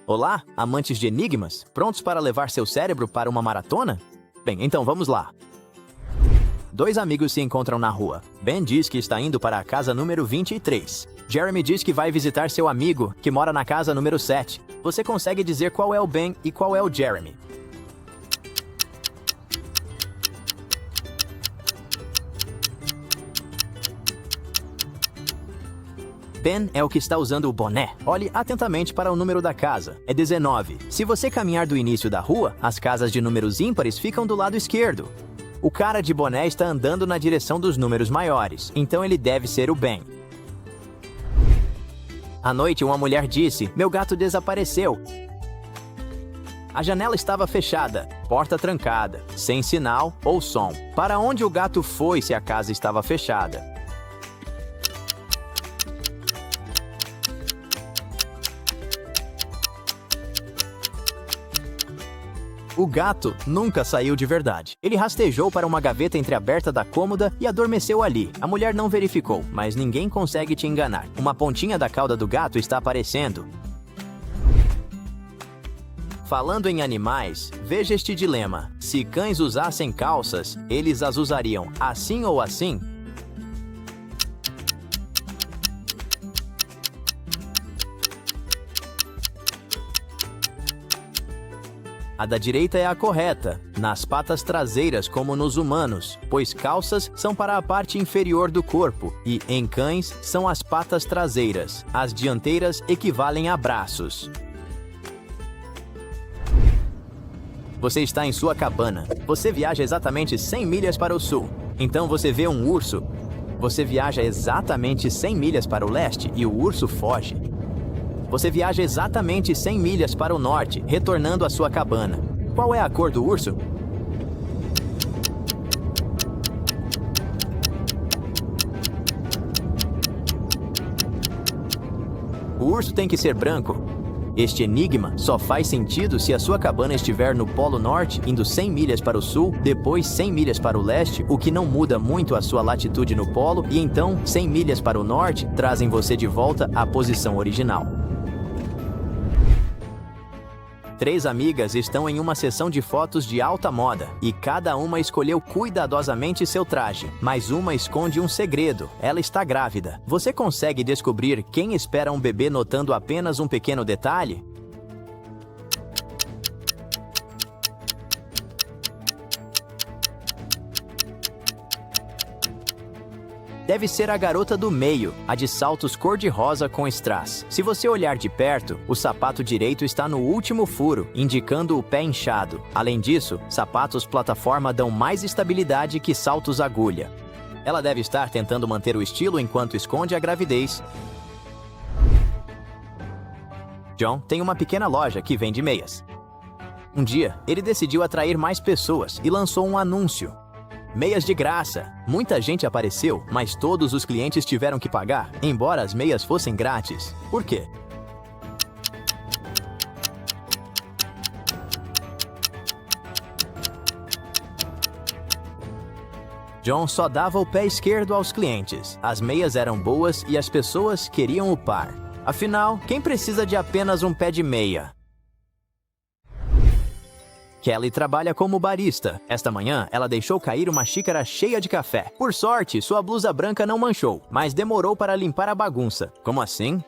Olá, amantes de enigmas, prontos para levar seu cérebro para uma maratona? Bem, então vamos lá. Dois amigos se encontram na rua. Ben diz que está indo para a casa número 23. Jeremy diz que vai visitar seu amigo, que mora na casa número 7. Você consegue dizer qual é o Ben e qual é o Jeremy? Ben é o que está usando o boné. Olhe atentamente para o número da casa. É 19. Se você caminhar do início da rua, as casas de números ímpares ficam do lado esquerdo. O cara de boné está andando na direção dos números maiores, então ele deve ser o Ben. À noite, uma mulher disse: "Meu gato desapareceu." A janela estava fechada, porta trancada, sem sinal ou som. Para onde o gato foi se a casa estava fechada? O gato nunca saiu de verdade. Ele rastejou para uma gaveta entreaberta da cômoda e adormeceu ali. A mulher não verificou, mas ninguém consegue te enganar. Uma pontinha da cauda do gato está aparecendo. Falando em animais, veja este dilema. Se cães usassem calças, eles as usariam assim ou assim? A da direita é a correta, nas patas traseiras como nos humanos, pois calças são para a parte inferior do corpo e, em cães, são as patas traseiras. As dianteiras equivalem a braços. Você está em sua cabana. Você viaja exatamente 100 milhas para o sul. Então você vê um urso. Você viaja exatamente 100 milhas para o leste e o urso foge. Você viaja exatamente 100 milhas para o norte, retornando à sua cabana. Qual é a cor do urso? O urso tem que ser branco. Este enigma só faz sentido se a sua cabana estiver no Polo Norte, indo 100 milhas para o sul, depois 100 milhas para o leste, o que não muda muito a sua latitude no polo, e então 100 milhas para o norte trazem você de volta à posição original. Três amigas estão em uma sessão de fotos de alta moda e cada uma escolheu cuidadosamente seu traje, mas uma esconde um segredo. Ela está grávida. Você consegue descobrir quem espera um bebê notando apenas um pequeno detalhe? Deve ser a garota do meio, a de saltos cor-de-rosa com strass. Se você olhar de perto, o sapato direito está no último furo, indicando o pé inchado. Além disso, sapatos plataforma dão mais estabilidade que saltos agulha. Ela deve estar tentando manter o estilo enquanto esconde a gravidez. John tem uma pequena loja que vende meias. Um dia, ele decidiu atrair mais pessoas e lançou um anúncio. Meias de graça. Muita gente apareceu, mas todos os clientes tiveram que pagar, embora as meias fossem grátis. Por quê? John só dava o pé esquerdo aos clientes. As meias eram boas e as pessoas queriam o par. Afinal, quem precisa de apenas um pé de meia? Kelly trabalha como barista. Esta manhã, ela deixou cair uma xícara cheia de café. Por sorte, sua blusa branca não manchou, mas demorou para limpar a bagunça. Como assim?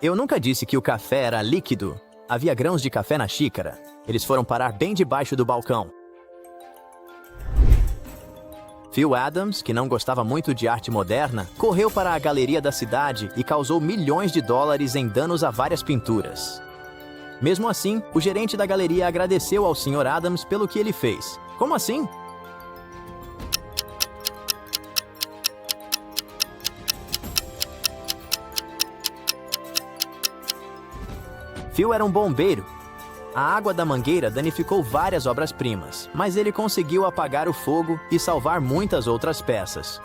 Eu nunca disse que o café era líquido. Havia grãos de café na xícara. Eles foram parar bem debaixo do balcão. Phil Adams, que não gostava muito de arte moderna, correu para a galeria da cidade e causou milhões de dólares em danos a várias pinturas. Mesmo assim, o gerente da galeria agradeceu ao Sr. Adams pelo que ele fez. Como assim? Phil era um bombeiro. A água da mangueira danificou várias obras-primas, mas ele conseguiu apagar o fogo e salvar muitas outras peças.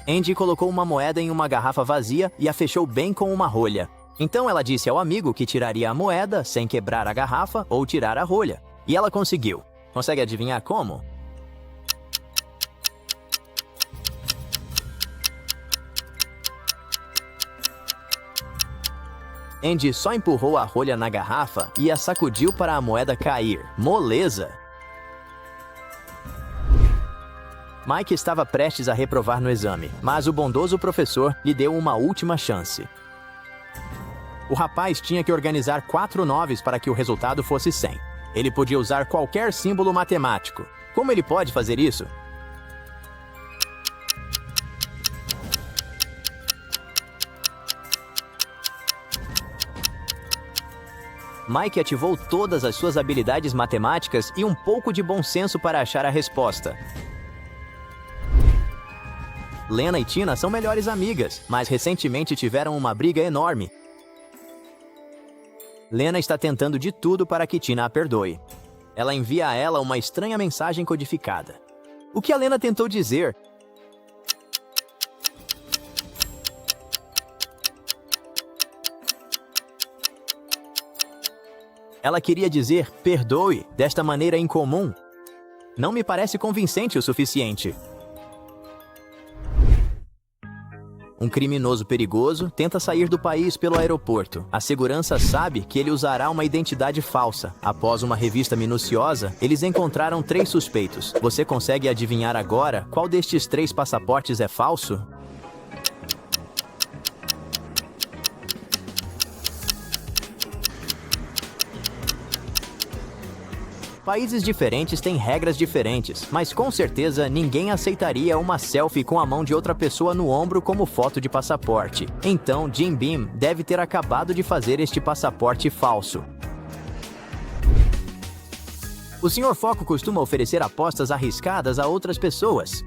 Andy colocou uma moeda em uma garrafa vazia e a fechou bem com uma rolha. Então ela disse ao amigo que tiraria a moeda sem quebrar a garrafa ou tirar a rolha. E ela conseguiu. Consegue adivinhar como? Andy só empurrou a rolha na garrafa e a sacudiu para a moeda cair. Moleza! Mike estava prestes a reprovar no exame, mas o bondoso professor lhe deu uma última chance. O rapaz tinha que organizar 4 9s para que o resultado fosse 100. Ele podia usar qualquer símbolo matemático. Como ele pode fazer isso? Mike ativou todas as suas habilidades matemáticas e um pouco de bom senso para achar a resposta. Lena e Tina são melhores amigas, mas recentemente tiveram uma briga enorme. Lena está tentando de tudo para que Tina a perdoe. Ela envia a ela uma estranha mensagem codificada. O que a Lena tentou dizer? Ela queria dizer perdoe desta maneira incomum. Não me parece convincente o suficiente. Um criminoso perigoso tenta sair do país pelo aeroporto. A segurança sabe que ele usará uma identidade falsa. Após uma revista minuciosa, eles encontraram 3 suspeitos. Você consegue adivinhar agora qual destes 3 passaportes é falso? Países diferentes têm regras diferentes, mas com certeza ninguém aceitaria uma selfie com a mão de outra pessoa no ombro como foto de passaporte. Então, Jim Beam deve ter acabado de fazer este passaporte falso. O Sr. Foco costuma oferecer apostas arriscadas a outras pessoas.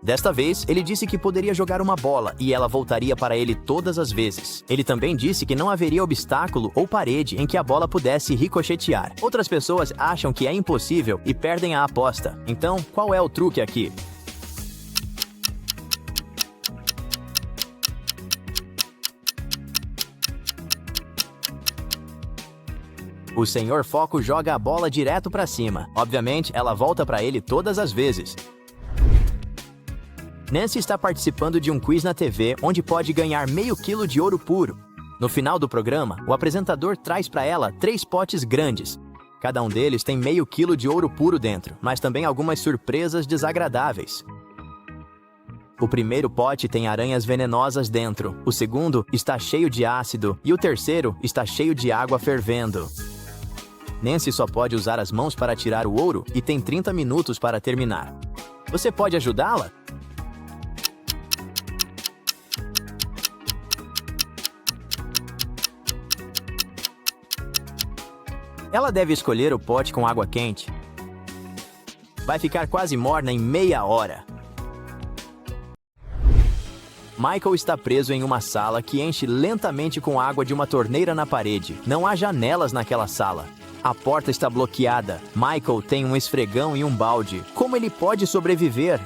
Desta vez, ele disse que poderia jogar uma bola e ela voltaria para ele todas as vezes. Ele também disse que não haveria obstáculo ou parede em que a bola pudesse ricochetear. Outras pessoas acham que é impossível e perdem a aposta. Então, qual é o truque aqui? O Sr. Foco joga a bola direto para cima. Obviamente, ela volta para ele todas as vezes. Nancy está participando de um quiz na TV, onde pode ganhar meio quilo de ouro puro. No final do programa, o apresentador traz para ela 3 potes grandes. Cada um deles tem meio quilo de ouro puro dentro, mas também algumas surpresas desagradáveis. O primeiro pote tem aranhas venenosas dentro, o segundo está cheio de ácido e o terceiro está cheio de água fervendo. Nancy só pode usar as mãos para tirar o ouro e tem 30 minutos para terminar. Você pode ajudá-la? Ela deve escolher o pote com água quente. Vai ficar quase morna em meia hora. Michael está preso em uma sala que enche lentamente com água de uma torneira na parede. Não há janelas naquela sala. A porta está bloqueada. Michael tem um esfregão e um balde. Como ele pode sobreviver?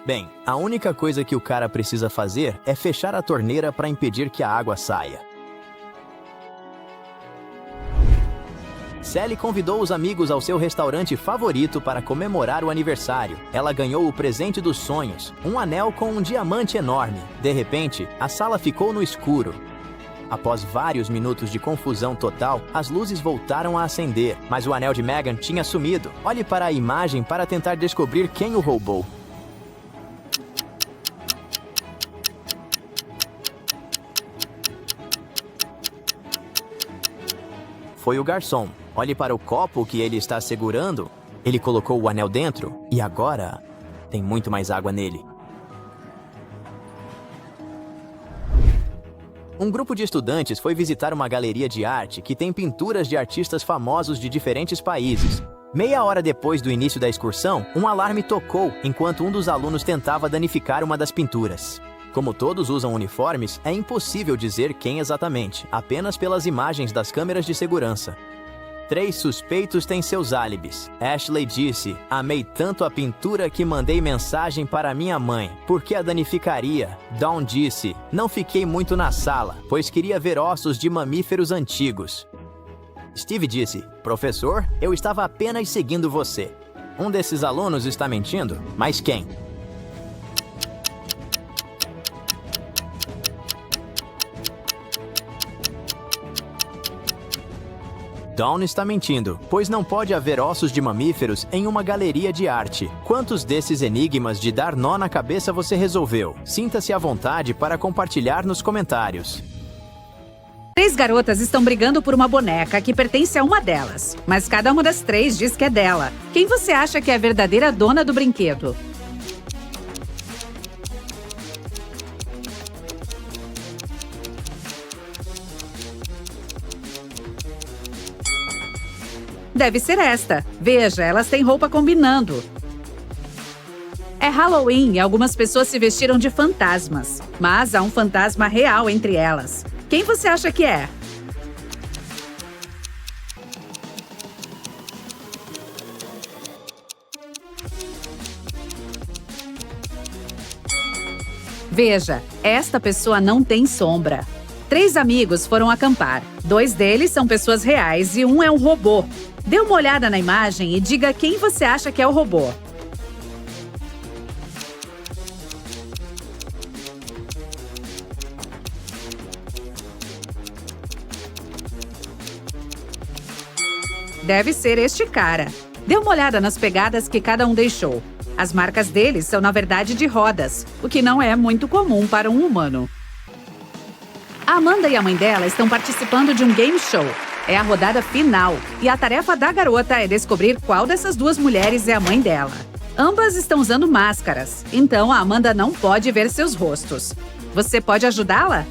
Bem, a única coisa que o cara precisa fazer é fechar a torneira para impedir que a água saia. Sally convidou os amigos ao seu restaurante favorito para comemorar o aniversário. Ela ganhou o presente dos sonhos, um anel com um diamante enorme. De repente, a sala ficou no escuro. Após vários minutos de confusão total, as luzes voltaram a acender, mas o anel de Megan tinha sumido. Olhe para a imagem para tentar descobrir quem o roubou. Foi o garçom. Olhe para o copo que ele está segurando. Ele colocou o anel dentro e agora tem muito mais água nele. Um grupo de estudantes foi visitar uma galeria de arte que tem pinturas de artistas famosos de diferentes países. Meia hora depois do início da excursão, um alarme tocou enquanto um dos alunos tentava danificar uma das pinturas. Como todos usam uniformes, é impossível dizer quem exatamente, apenas pelas imagens das câmeras de segurança. 3 suspeitos têm seus álibis. Ashley disse, amei tanto a pintura que mandei mensagem para minha mãe, porque a danificaria. Dawn disse, não fiquei muito na sala, pois queria ver ossos de mamíferos antigos. Steve disse, professor, eu estava apenas seguindo você. Um desses alunos está mentindo? Mas quem? Dawn está mentindo, pois não pode haver ossos de mamíferos em uma galeria de arte. Quantos desses enigmas de dar nó na cabeça você resolveu? Sinta-se à vontade para compartilhar nos comentários. 3 garotas estão brigando por uma boneca que pertence a uma delas, mas cada uma das 3 diz que é dela. Quem você acha que é a verdadeira dona do brinquedo? Deve ser esta. Veja, elas têm roupa combinando. É Halloween e algumas pessoas se vestiram de fantasmas, mas há um fantasma real entre elas. Quem você acha que é? Veja, esta pessoa não tem sombra. 3 amigos foram acampar. 2 deles são pessoas reais e um é um robô. Dê uma olhada na imagem e diga quem você acha que é o robô. Deve ser este cara. Dê uma olhada nas pegadas que cada um deixou. As marcas deles são, na verdade, de rodas, o que não é muito comum para um humano. A Amanda e a mãe dela estão participando de um game show. É a rodada final, e a tarefa da garota é descobrir qual dessas 2 mulheres é a mãe dela. Ambas estão usando máscaras, então a Amanda não pode ver seus rostos. Você pode ajudá-la?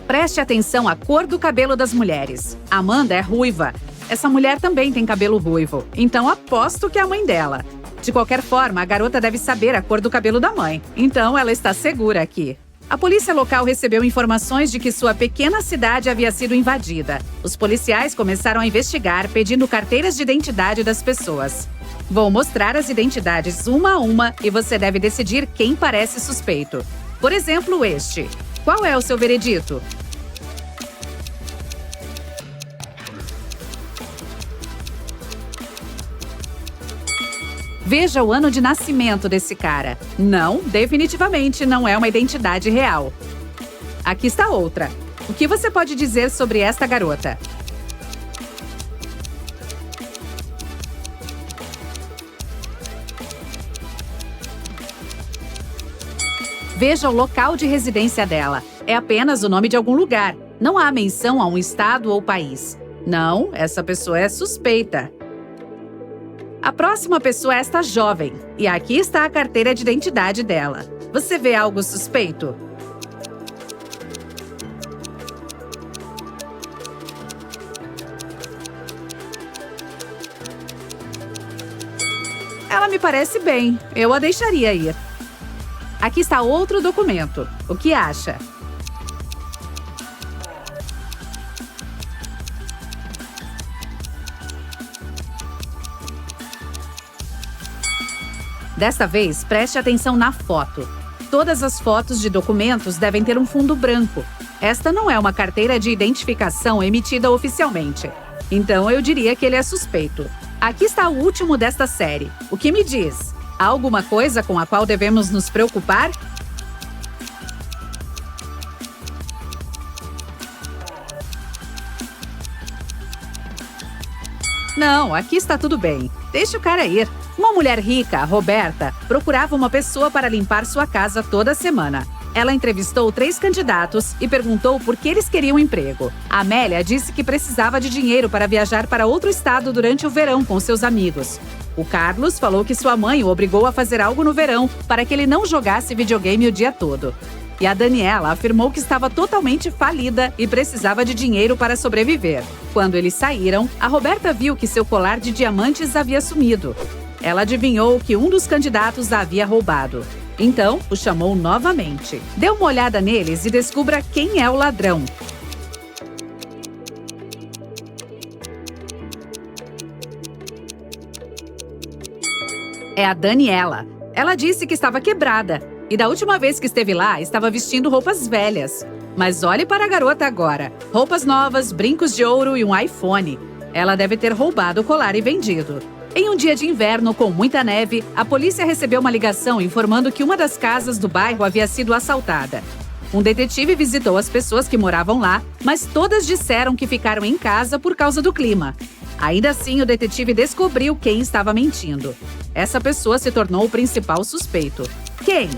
Preste atenção à cor do cabelo das mulheres. Amanda é ruiva. Essa mulher também tem cabelo ruivo, então aposto que é a mãe dela. De qualquer forma, a garota deve saber a cor do cabelo da mãe, então ela está segura aqui. A polícia local recebeu informações de que sua pequena cidade havia sido invadida. Os policiais começaram a investigar, pedindo carteiras de identidade das pessoas. Vou mostrar as identidades uma a uma e você deve decidir quem parece suspeito. Por exemplo, este. Qual é o seu veredito? Veja o ano de nascimento desse cara. Não, definitivamente não é uma identidade real. Aqui está outra. O que você pode dizer sobre esta garota? Veja o local de residência dela. É apenas o nome de algum lugar. Não há menção a um estado ou país. Não, essa pessoa é suspeita. A próxima pessoa é esta jovem, e aqui está a carteira de identidade dela. Você vê algo suspeito? Ela me parece bem, eu a deixaria ir. Aqui está outro documento. O que acha? Desta vez, preste atenção na foto. Todas as fotos de documentos devem ter um fundo branco. Esta não é uma carteira de identificação emitida oficialmente. Então, eu diria que ele é suspeito. Aqui está o último desta série. O que me diz? Há alguma coisa com a qual devemos nos preocupar? Não, aqui está tudo bem. Deixe o cara ir. Uma mulher rica, Roberta, procurava uma pessoa para limpar sua casa toda semana. Ela entrevistou 3 candidatos e perguntou por que eles queriam emprego. A Amélia disse que precisava de dinheiro para viajar para outro estado durante o verão com seus amigos. O Carlos falou que sua mãe o obrigou a fazer algo no verão para que ele não jogasse videogame o dia todo. E a Daniela afirmou que estava totalmente falida e precisava de dinheiro para sobreviver. Quando eles saíram, a Roberta viu que seu colar de diamantes havia sumido. Ela adivinhou que um dos candidatos a havia roubado. Então, o chamou novamente. Dê uma olhada neles e descubra quem é o ladrão. É a Daniela. Ela disse que estava quebrada. E da última vez que esteve lá, estava vestindo roupas velhas. Mas olhe para a garota agora. Roupas novas, brincos de ouro e um iPhone. Ela deve ter roubado o colar e vendido. Em um dia de inverno com muita neve, a polícia recebeu uma ligação informando que uma das casas do bairro havia sido assaltada. Um detetive visitou as pessoas que moravam lá, mas todas disseram que ficaram em casa por causa do clima. Ainda assim, o detetive descobriu quem estava mentindo. Essa pessoa se tornou o principal suspeito. Quem?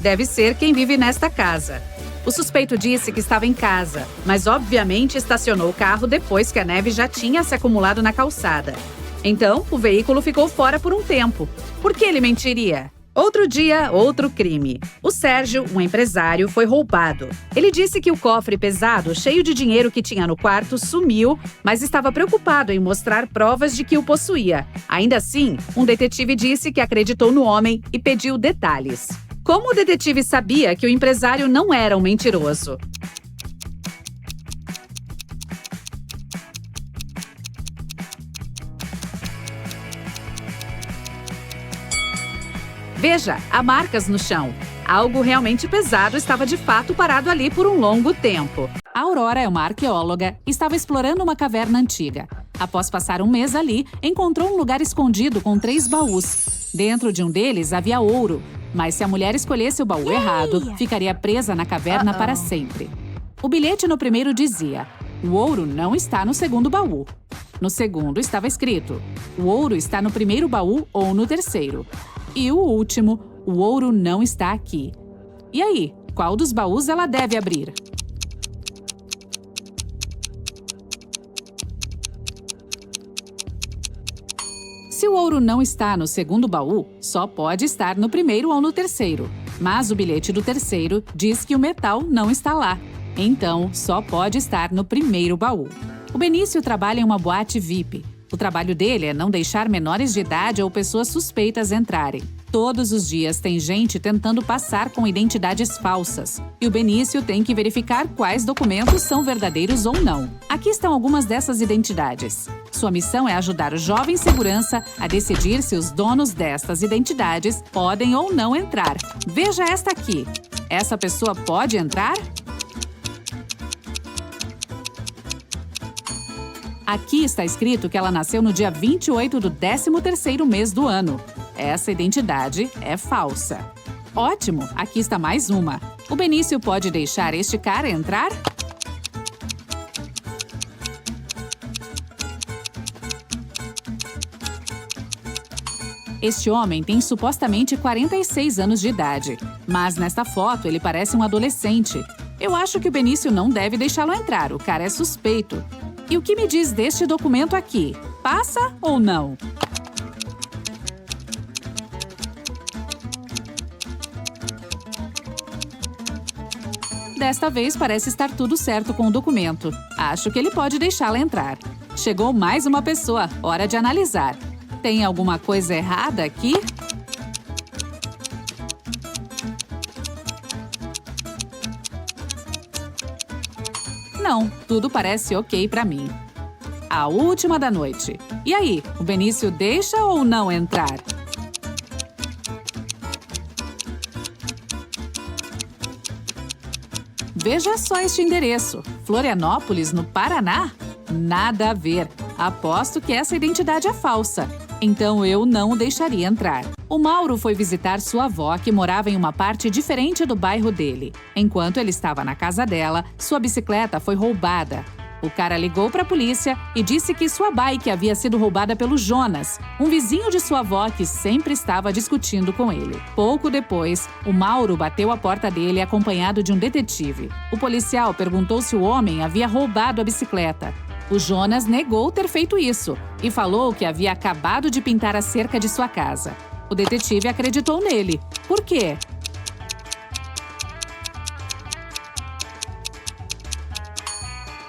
Deve ser quem vive nesta casa. O suspeito disse que estava em casa, mas obviamente estacionou o carro depois que a neve já tinha se acumulado na calçada. Então, o veículo ficou fora por um tempo. Por que ele mentiria? Outro dia, outro crime. O Sérgio, um empresário, foi roubado. Ele disse que o cofre pesado, cheio de dinheiro que tinha no quarto, sumiu, mas estava preocupado em mostrar provas de que o possuía. Ainda assim, um detetive disse que acreditou no homem e pediu detalhes. Como o detetive sabia que o empresário não era um mentiroso? Veja, há marcas no chão. Algo realmente pesado estava de fato parado ali por um longo tempo. A Aurora é uma arqueóloga e estava explorando uma caverna antiga. Após passar um mês ali, encontrou um lugar escondido com 3 baús. Dentro de um deles havia ouro. Mas se a mulher escolhesse o baú errado, ficaria presa na caverna para sempre. O bilhete no primeiro dizia: o ouro não está no segundo baú. No segundo estava escrito: o ouro está no primeiro baú ou no terceiro. E o último: o ouro não está aqui. E aí, qual dos baús ela deve abrir? Se o ouro não está no segundo baú, só pode estar no primeiro ou no terceiro. Mas o bilhete do terceiro diz que o metal não está lá. Então, só pode estar no primeiro baú. O Benício trabalha em uma boate VIP. O trabalho dele é não deixar menores de idade ou pessoas suspeitas entrarem. Todos os dias tem gente tentando passar com identidades falsas. E o Benício tem que verificar quais documentos são verdadeiros ou não. Aqui estão algumas dessas identidades. Sua missão é ajudar o jovem segurança a decidir se os donos destas identidades podem ou não entrar. Veja esta aqui. Essa pessoa pode entrar? Aqui está escrito que ela nasceu no dia 28 do 13º mês do ano. Essa identidade é falsa. Ótimo! Aqui está mais uma. O Benício pode deixar este cara entrar? Este homem tem supostamente 46 anos de idade, mas nesta foto ele parece um adolescente. Eu acho que o Benício não deve deixá-lo entrar, o cara é suspeito. E o que me diz deste documento aqui? Passa ou não? Desta vez parece estar tudo certo com o documento. Acho que ele pode deixá-la entrar. Chegou mais uma pessoa, hora de analisar. Tem alguma coisa errada aqui? Não, tudo parece ok pra mim. A última da noite. E aí, o Benício deixa ou não entrar? Veja só este endereço. Florianópolis, no Paraná? Nada a ver. Aposto que essa identidade é falsa. Então eu não o deixaria entrar. O Mauro foi visitar sua avó, que morava em uma parte diferente do bairro dele. Enquanto ele estava na casa dela, sua bicicleta foi roubada. O cara ligou para a polícia e disse que sua bike havia sido roubada pelo Jonas, um vizinho de sua avó que sempre estava discutindo com ele. Pouco depois, o Mauro bateu a porta dele acompanhado de um detetive. O policial perguntou se o homem havia roubado a bicicleta. O Jonas negou ter feito isso e falou que havia acabado de pintar a cerca de sua casa. O detetive acreditou nele. Por quê?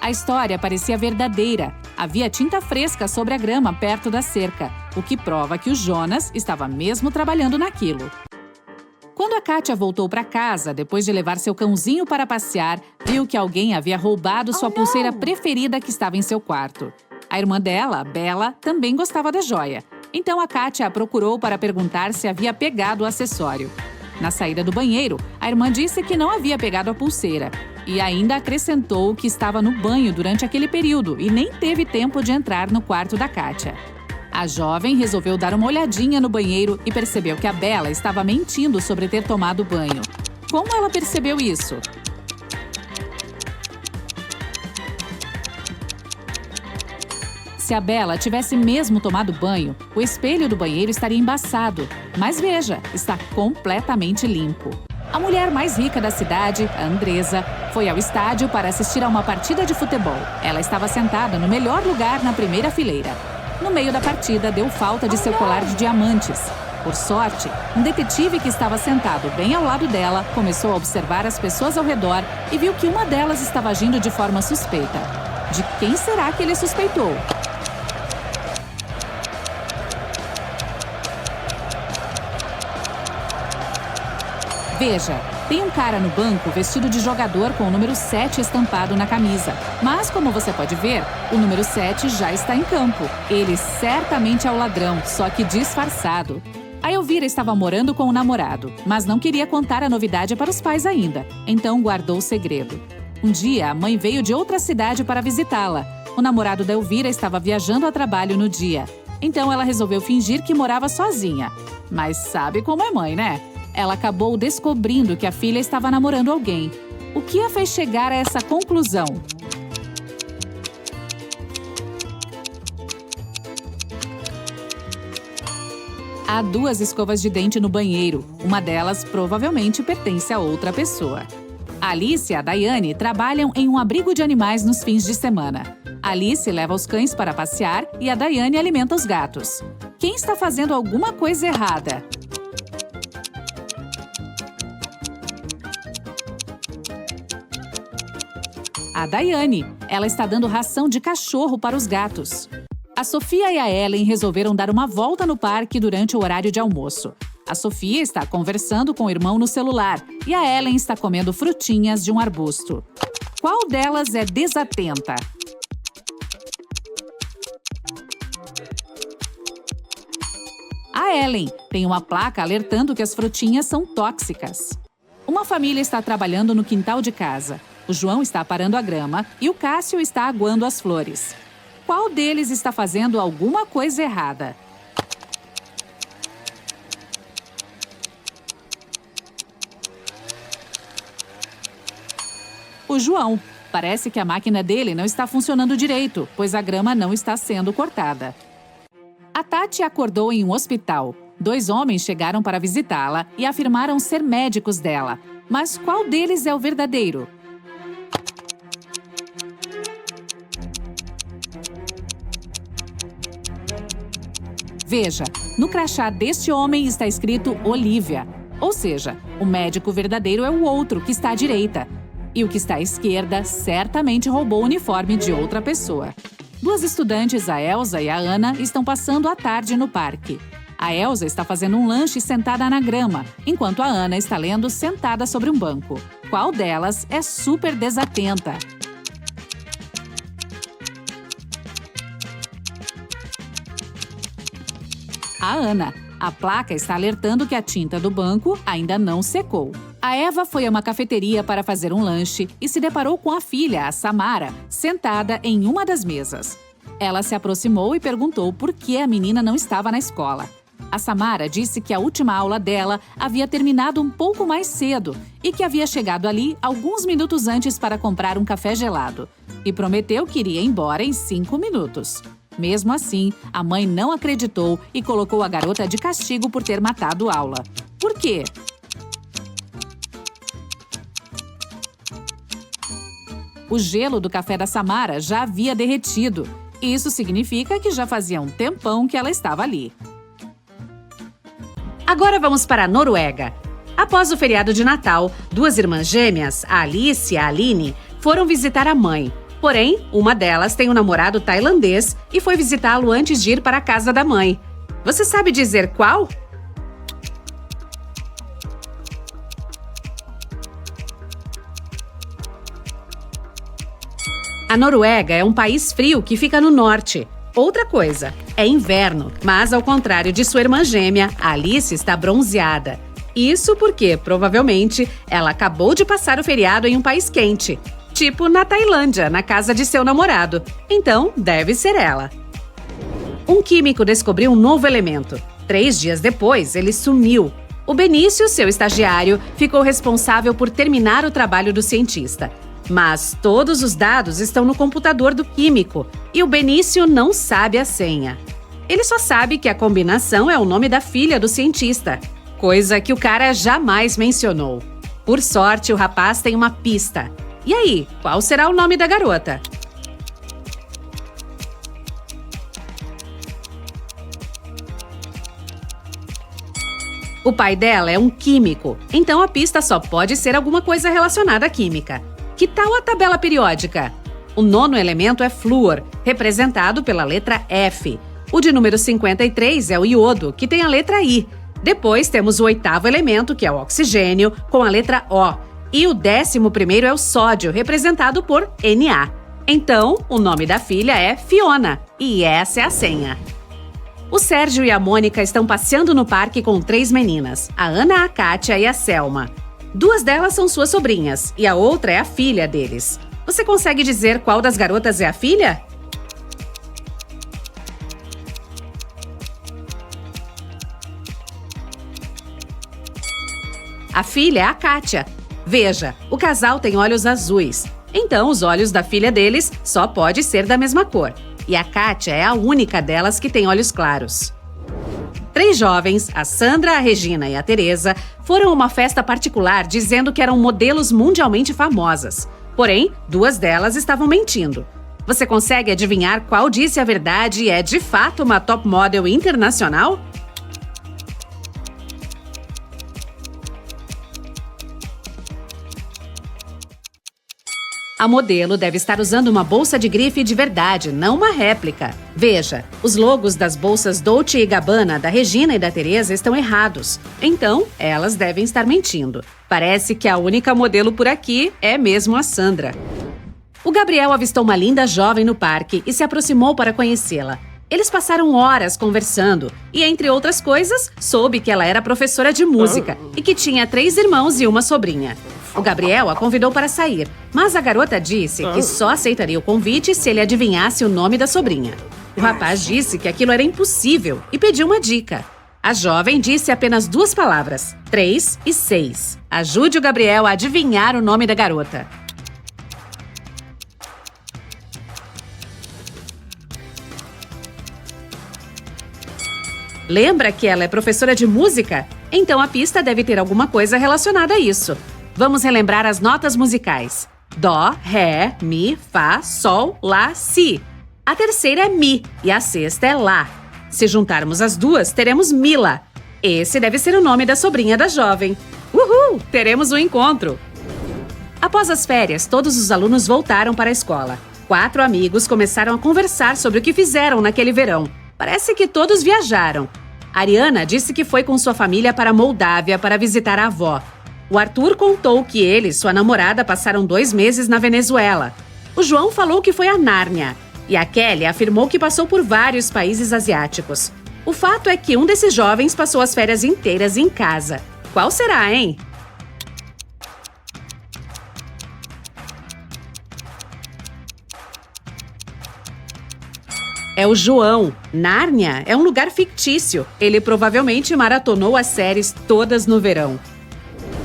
A história parecia verdadeira. Havia tinta fresca sobre a grama perto da cerca, o que prova que o Jonas estava mesmo trabalhando naquilo. Quando a Kátia voltou para casa, depois de levar seu cãozinho para passear, viu que alguém havia roubado sua pulseira preferida que estava em seu quarto. A irmã dela, Bela, também gostava da joia. Então a Kátia a procurou para perguntar se havia pegado o acessório. Na saída do banheiro, a irmã disse que não havia pegado a pulseira. E ainda acrescentou que estava no banho durante aquele período e nem teve tempo de entrar no quarto da Kátia. A jovem resolveu dar uma olhadinha no banheiro e percebeu que a Bela estava mentindo sobre ter tomado banho. Como ela percebeu isso? Se a Bela tivesse mesmo tomado banho, o espelho do banheiro estaria embaçado. Mas veja, está completamente limpo. A mulher mais rica da cidade, a Andresa, foi ao estádio para assistir a uma partida de futebol. Ela estava sentada no melhor lugar na primeira fileira. No meio da partida, deu falta de seu colar de diamantes. Por sorte, um detetive que estava sentado bem ao lado dela começou a observar as pessoas ao redor e viu que uma delas estava agindo de forma suspeita. De quem será que ele suspeitou? Veja, tem um cara no banco vestido de jogador com o número 7 estampado na camisa. Mas, como você pode ver, o número 7 já está em campo. Ele certamente é o ladrão, só que disfarçado. A Elvira estava morando com o namorado, mas não queria contar a novidade para os pais ainda. Então guardou o segredo. Um dia, a mãe veio de outra cidade para visitá-la. O namorado da Elvira estava viajando a trabalho no dia. Então ela resolveu fingir que morava sozinha. Mas sabe como é mãe, né? Ela acabou descobrindo que a filha estava namorando alguém. O que a fez chegar a essa conclusão? Há 2 escovas de dente no banheiro. Uma delas provavelmente pertence a outra pessoa. A Alice e a Daiane trabalham em um abrigo de animais nos fins de semana. A Alice leva os cães para passear e a Daiane alimenta os gatos. Quem está fazendo alguma coisa errada? A Daiane. Ela está dando ração de cachorro para os gatos. A Sofia e a Ellen resolveram dar uma volta no parque durante o horário de almoço. A Sofia está conversando com o irmão no celular e a Ellen está comendo frutinhas de um arbusto. Qual delas é desatenta? A Ellen tem uma placa alertando que as frutinhas são tóxicas. Uma família está trabalhando no quintal de casa. O João está aparando a grama e o Cássio está aguando as flores. Qual deles está fazendo alguma coisa errada? O João. Parece que a máquina dele não está funcionando direito, pois a grama não está sendo cortada. A Tati acordou em um hospital. 2 homens chegaram para visitá-la e afirmaram ser médicos dela. Mas qual deles é o verdadeiro? Veja, no crachá deste homem está escrito Olivia. Ou seja, o médico verdadeiro é o outro, que está à direita. E o que está à esquerda certamente roubou o uniforme de outra pessoa. 2 estudantes, a Elsa e a Ana, estão passando a tarde no parque. A Elsa está fazendo um lanche sentada na grama, enquanto a Ana está lendo sentada sobre um banco. Qual delas é super desatenta? A Ana. A placa está alertando que a tinta do banco ainda não secou. A Eva foi a uma cafeteria para fazer um lanche e se deparou com a filha, a Samara, sentada em uma das mesas. Ela se aproximou e perguntou por que a menina não estava na escola. A Samara disse que a última aula dela havia terminado um pouco mais cedo e que havia chegado ali alguns minutos antes para comprar um café gelado. E prometeu que iria embora em 5 minutos. Mesmo assim, a mãe não acreditou e colocou a garota de castigo por ter matado aula. Por quê? O gelo do café da Samara já havia derretido. Isso significa que já fazia um tempão que ela estava ali. Agora vamos para a Noruega. Após o feriado de Natal, 2 irmãs gêmeas, a Alice e a Aline, foram visitar a mãe. Porém, uma delas tem um namorado tailandês e foi visitá-lo antes de ir para a casa da mãe. Você sabe dizer qual? A Noruega é um país frio que fica no norte. Outra coisa, é inverno, mas ao contrário de sua irmã gêmea, Alice está bronzeada. Isso porque, provavelmente, ela acabou de passar o feriado em um país quente. Tipo na Tailândia, na casa de seu namorado. Então, deve ser ela. Um químico descobriu um novo elemento. 3 dias depois, ele sumiu. O Benício, seu estagiário, ficou responsável por terminar o trabalho do cientista. Mas todos os dados estão no computador do químico e o Benício não sabe a senha. Ele só sabe que a combinação é o nome da filha do cientista, coisa que o cara jamais mencionou. Por sorte, o rapaz tem uma pista. E aí, qual será o nome da garota? O pai dela é um químico, então a pista só pode ser alguma coisa relacionada à química. Que tal a tabela periódica? O 9º elemento é flúor, representado pela letra F. O de número 53 é o iodo, que tem a letra I. Depois temos o 8º elemento, que é o oxigênio, com a letra O. E o 11º é o sódio, representado por Na. Então, o nome da filha é Fiona, e essa é a senha. O Sérgio e a Mônica estão passeando no parque com 3 meninas, a Ana, a Kátia e a Selma. 2 delas são suas sobrinhas, e a outra é a filha deles. Você consegue dizer qual das garotas é a filha? A filha é a Kátia. Veja, o casal tem olhos azuis. Então, os olhos da filha deles só pode ser da mesma cor. E a Kátia é a única delas que tem olhos claros. 3 jovens, a Sandra, a Regina e a Teresa, foram a uma festa particular dizendo que eram modelos mundialmente famosas. Porém, 2 delas estavam mentindo. Você consegue adivinhar qual disse a verdade e é de fato uma top model internacional? A modelo deve estar usando uma bolsa de grife de verdade, não uma réplica. Veja, os logos das bolsas Dolce & Gabbana da Regina e da Teresa estão errados. Então, elas devem estar mentindo. Parece que a única modelo por aqui é mesmo a Sandra. O Gabriel avistou uma linda jovem no parque e se aproximou para conhecê-la. Eles passaram horas conversando e, entre outras coisas, soube que ela era professora de música e que tinha 3 irmãos e uma sobrinha. O Gabriel a convidou para sair, mas a garota disse que só aceitaria o convite se ele adivinhasse o nome da sobrinha. O rapaz disse que aquilo era impossível e pediu uma dica. A jovem disse apenas 2 palavras, 3 e 6. Ajude o Gabriel a adivinhar o nome da garota. Lembra que ela é professora de música? Então a pista deve ter alguma coisa relacionada a isso. Vamos relembrar as notas musicais. Dó, Ré, Mi, Fá, Sol, Lá, Si. A terceira é Mi e a sexta é Lá. Se juntarmos as 2, teremos Mila. Esse deve ser o nome da sobrinha da jovem. Uhul! Teremos um encontro! Após as férias, todos os alunos voltaram para a escola. 4 amigos começaram a conversar sobre o que fizeram naquele verão. Parece que todos viajaram. A Ariana disse que foi com sua família para a Moldávia para visitar a avó. O Arthur contou que ele e sua namorada passaram 2 meses na Venezuela. O João falou que foi a Nárnia. E a Kelly afirmou que passou por vários países asiáticos. O fato é que um desses jovens passou as férias inteiras em casa. Qual será, hein? É o João. Nárnia é um lugar fictício. Ele provavelmente maratonou as séries todas no verão.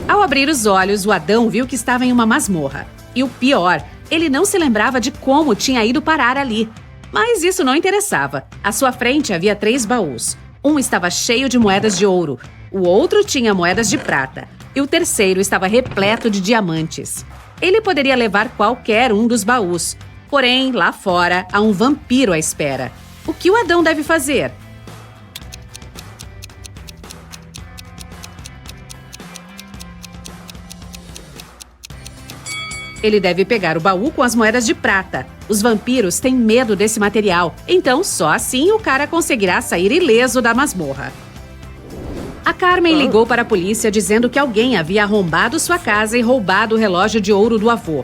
Ao abrir os olhos, o Adão viu que estava em uma masmorra. E o pior, ele não se lembrava de como tinha ido parar ali. Mas isso não interessava. À sua frente havia 3 baús. Um estava cheio de moedas de ouro, o outro tinha moedas de prata e o terceiro estava repleto de diamantes. Ele poderia levar qualquer um dos baús. Porém, lá fora, há um vampiro à espera. O que o Adão deve fazer? Ele deve pegar o baú com as moedas de prata. Os vampiros têm medo desse material, então só assim o cara conseguirá sair ileso da masmorra. A Carmen ligou para a polícia dizendo que alguém havia arrombado sua casa e roubado o relógio de ouro do avô.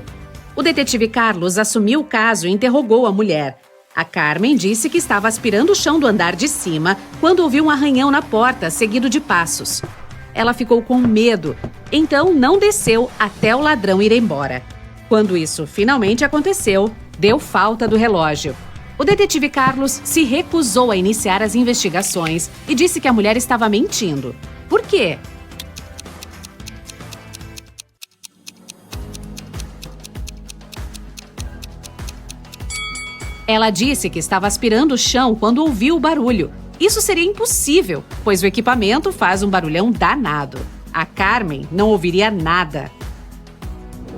O detetive Carlos assumiu o caso e interrogou a mulher. A Carmen disse que estava aspirando o chão do andar de cima quando ouviu um arranhão na porta, seguido de passos. Ela ficou com medo, então não desceu até o ladrão ir embora. Quando isso finalmente aconteceu, deu falta do relógio. O detetive Carlos se recusou a iniciar as investigações e disse que a mulher estava mentindo. Por quê? Ela disse que estava aspirando o chão quando ouviu o barulho. Isso seria impossível, pois o equipamento faz um barulhão danado. A Carmen não ouviria nada.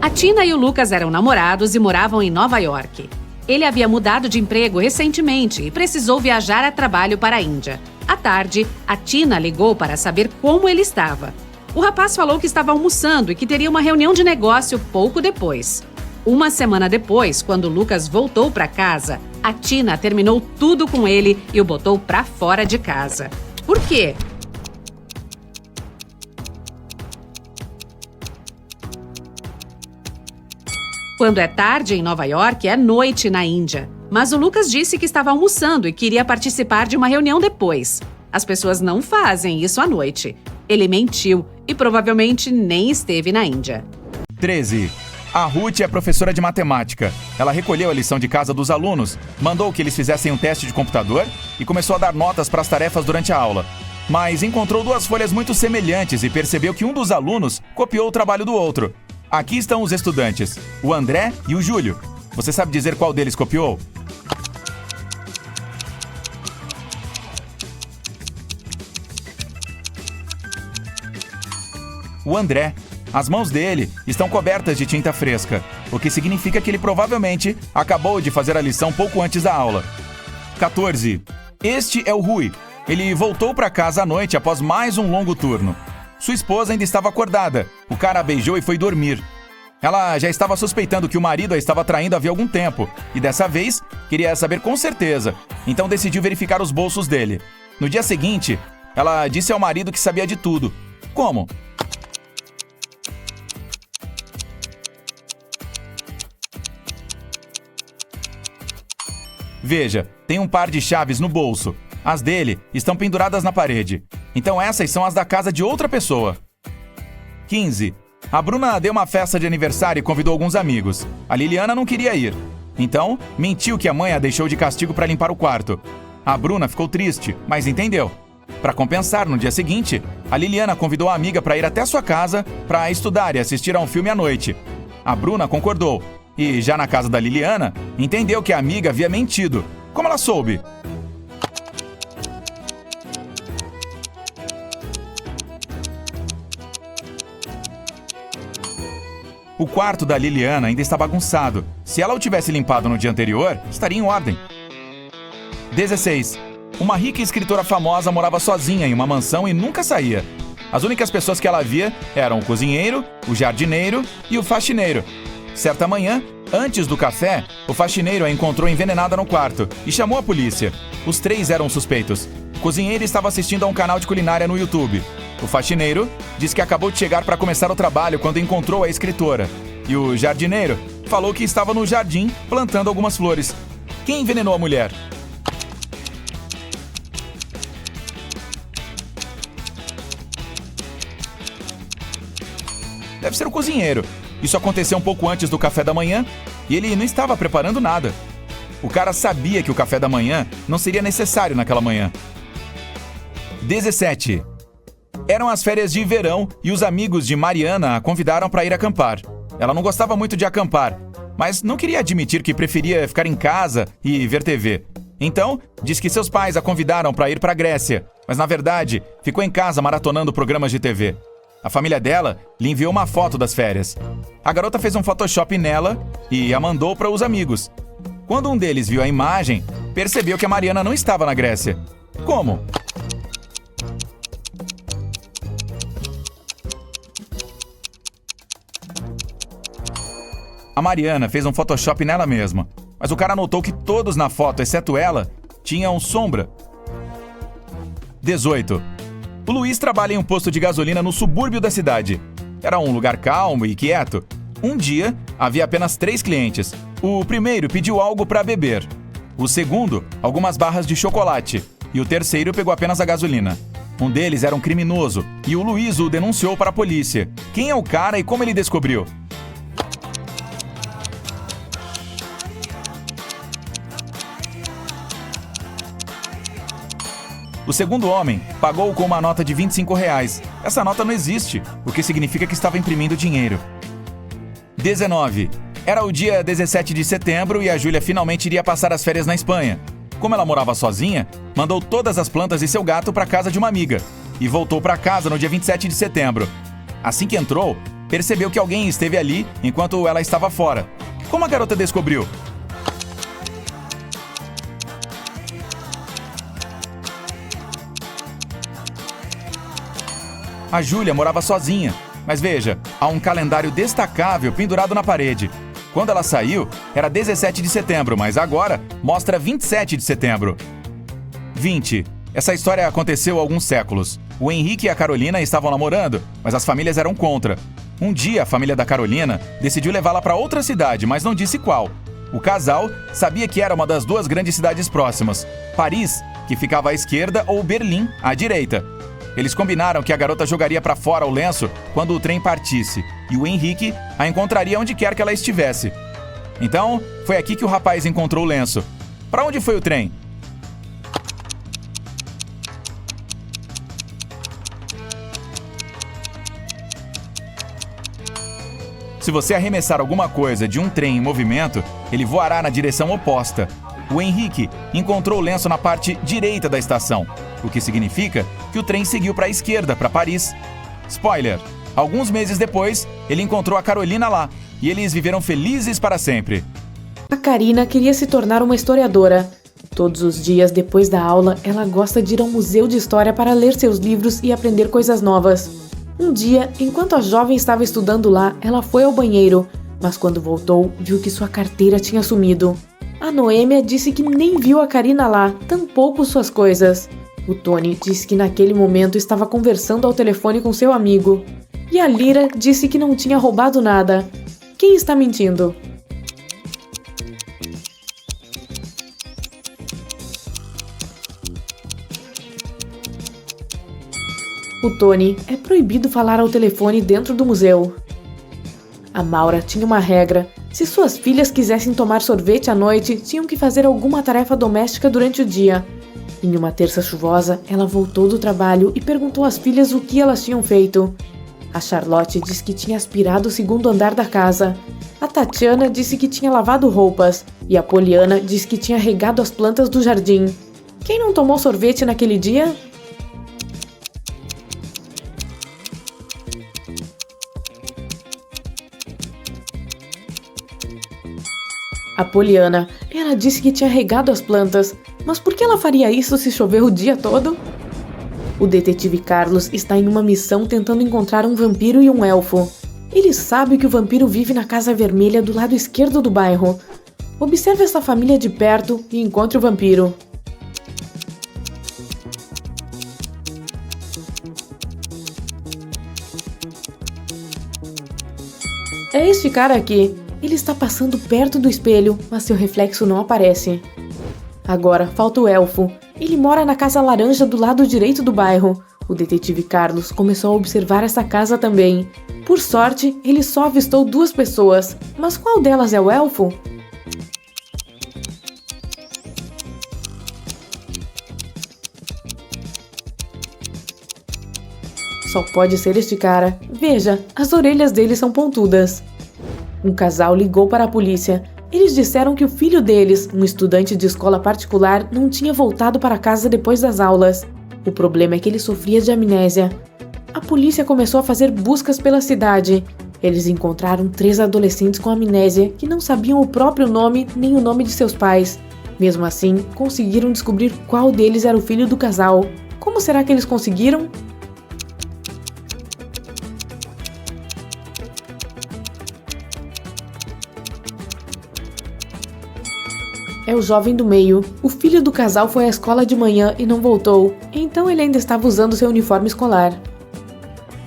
A Tina e o Lucas eram namorados e moravam em Nova York. Ele havia mudado de emprego recentemente e precisou viajar a trabalho para a Índia. À tarde, a Tina ligou para saber como ele estava. O rapaz falou que estava almoçando e que teria uma reunião de negócio pouco depois. Uma semana depois, quando Lucas voltou para casa, a Tina terminou tudo com ele e o botou para fora de casa. Por quê? Quando é tarde em Nova York, é noite na Índia. Mas o Lucas disse que estava almoçando e queria participar de uma reunião depois. As pessoas não fazem isso à noite. Ele mentiu e provavelmente nem esteve na Índia. 13. A Ruth é professora de matemática. Ela recolheu a lição de casa dos alunos, mandou que eles fizessem um teste de computador e começou a dar notas para as tarefas durante a aula. Mas encontrou duas folhas muito semelhantes e percebeu que um dos alunos copiou o trabalho do outro. Aqui estão os estudantes, o André e o Júlio. Você sabe dizer qual deles copiou? O André. As mãos dele estão cobertas de tinta fresca, o que significa que ele provavelmente acabou de fazer a lição pouco antes da aula. 14. Este é o Rui. Ele voltou para casa à noite após mais um longo turno. Sua esposa ainda estava acordada. O cara a beijou e foi dormir. Ela já estava suspeitando que o marido a estava traindo havia algum tempo e dessa vez queria saber com certeza, então decidiu verificar os bolsos dele. No dia seguinte, ela disse ao marido que sabia de tudo. Como? Veja, tem um par de chaves no bolso. As dele estão penduradas na parede. Então essas são as da casa de outra pessoa. 15. A Bruna deu uma festa de aniversário e convidou alguns amigos. A Liliana não queria ir. Então, mentiu que a mãe a deixou de castigo para limpar o quarto. A Bruna ficou triste, mas entendeu. Para compensar, no dia seguinte, a Liliana convidou a amiga para ir até sua casa para estudar e assistir a um filme à noite. A Bruna concordou. E, já na casa da Liliana, entendeu que a amiga havia mentido. Como ela soube? O quarto da Liliana ainda está bagunçado. Se ela o tivesse limpado no dia anterior, estaria em ordem. 16. Uma rica escritora famosa morava sozinha em uma mansão e nunca saía. As únicas pessoas que ela via eram o cozinheiro, o jardineiro e o faxineiro. Certa manhã, antes do café, o faxineiro a encontrou envenenada no quarto e chamou a polícia. Os três eram suspeitos. O cozinheiro estava assistindo a um canal de culinária no YouTube. O faxineiro disse que acabou de chegar para começar o trabalho quando encontrou a escritora. E o jardineiro falou que estava no jardim plantando algumas flores. Quem envenenou a mulher? Deve ser o cozinheiro. Isso aconteceu um pouco antes do café da manhã e ele não estava preparando nada. O cara sabia que o café da manhã não seria necessário naquela manhã. 17. Eram as férias de verão e os amigos de Mariana a convidaram para ir acampar. Ela não gostava muito de acampar, mas não queria admitir que preferia ficar em casa e ver TV. Então, diz que seus pais a convidaram para ir para a Grécia, mas na verdade ficou em casa maratonando programas de TV. A família dela lhe enviou uma foto das férias. A garota fez um Photoshop nela e a mandou para os amigos. Quando um deles viu a imagem, percebeu que a Mariana não estava na Grécia. Como? A Mariana fez um Photoshop nela mesma, mas o cara notou que todos na foto, exceto ela, tinham sombra. 18. O Luiz trabalha em um posto de gasolina no subúrbio da cidade. Era um lugar calmo e quieto. Um dia, havia apenas 3 clientes. O primeiro pediu algo para beber. O segundo, algumas barras de chocolate. E o terceiro pegou apenas a gasolina. Um deles era um criminoso e o Luiz o denunciou para a polícia. Quem é o cara e como ele descobriu? O segundo homem pagou com uma nota de R$25. Essa nota não existe, o que significa que estava imprimindo dinheiro. 19. Era o dia 17 de setembro e a Júlia finalmente iria passar as férias na Espanha. Como ela morava sozinha, mandou todas as plantas e seu gato para casa de uma amiga e voltou para casa no dia 27 de setembro. Assim que entrou, percebeu que alguém esteve ali enquanto ela estava fora. Como a garota descobriu? A Júlia morava sozinha, mas veja, há um calendário destacável pendurado na parede. Quando ela saiu, era 17 de setembro, mas agora mostra 27 de setembro. 20. Essa história aconteceu há alguns séculos. O Henrique e a Carolina estavam namorando, mas as famílias eram contra. Um dia, a família da Carolina decidiu levá-la para outra cidade, mas não disse qual. O casal sabia que era uma das 2 grandes cidades próximas, Paris, que ficava à esquerda, ou Berlim, à direita. Eles combinaram que a garota jogaria para fora o lenço quando o trem partisse, e o Henrique a encontraria onde quer que ela estivesse. Então, foi aqui que o rapaz encontrou o lenço. Para onde foi o trem? Se você arremessar alguma coisa de um trem em movimento, ele voará na direção oposta. O Henrique encontrou o lenço na parte direita da estação, o que significa que o trem seguiu para a esquerda, para Paris. Spoiler! Alguns meses depois, ele encontrou a Carolina lá, e eles viveram felizes para sempre. A Karina queria se tornar uma historiadora. Todos os dias, depois da aula, ela gosta de ir ao museu de história para ler seus livros e aprender coisas novas. Um dia, enquanto a jovem estava estudando lá, ela foi ao banheiro, mas quando voltou, viu que sua carteira tinha sumido. A Noêmia disse que nem viu a Karina lá, tampouco suas coisas. O Tony disse que naquele momento estava conversando ao telefone com seu amigo. E a Lira disse que não tinha roubado nada. Quem está mentindo? O Tony é proibido falar ao telefone dentro do museu. A Maura tinha uma regra. Se suas filhas quisessem tomar sorvete à noite, tinham que fazer alguma tarefa doméstica durante o dia. Em uma terça chuvosa, ela voltou do trabalho e perguntou às filhas o que elas tinham feito. A Charlotte disse que tinha aspirado o segundo andar da casa. A Tatiana disse que tinha lavado roupas. E a Poliana disse que tinha regado as plantas do jardim. Quem não tomou sorvete naquele dia? A Poliana, ela disse que tinha regado as plantas, mas por que ela faria isso se chover o dia todo? O detetive Carlos está em uma missão tentando encontrar um vampiro e um elfo. Ele sabe que o vampiro vive na Casa Vermelha do lado esquerdo do bairro. Observe essa família de perto e encontre o vampiro. É este cara aqui. Ele está passando perto do espelho, mas seu reflexo não aparece. Agora, falta o elfo. Ele mora na casa laranja do lado direito do bairro. O detetive Carlos começou a observar essa casa também. Por sorte, ele só avistou 2 pessoas. Mas qual delas é o elfo? Só pode ser este cara. Veja, as orelhas dele são pontudas. Um casal ligou para a polícia. Eles disseram que o filho deles, um estudante de escola particular, não tinha voltado para casa depois das aulas. O problema é que ele sofria de amnésia. A polícia começou a fazer buscas pela cidade. Eles encontraram 3 adolescentes com amnésia que não sabiam o próprio nome nem o nome de seus pais. Mesmo assim, conseguiram descobrir qual deles era o filho do casal. Como será que eles conseguiram? É o jovem do meio. O filho do casal foi à escola de manhã e não voltou, então ele ainda estava usando seu uniforme escolar.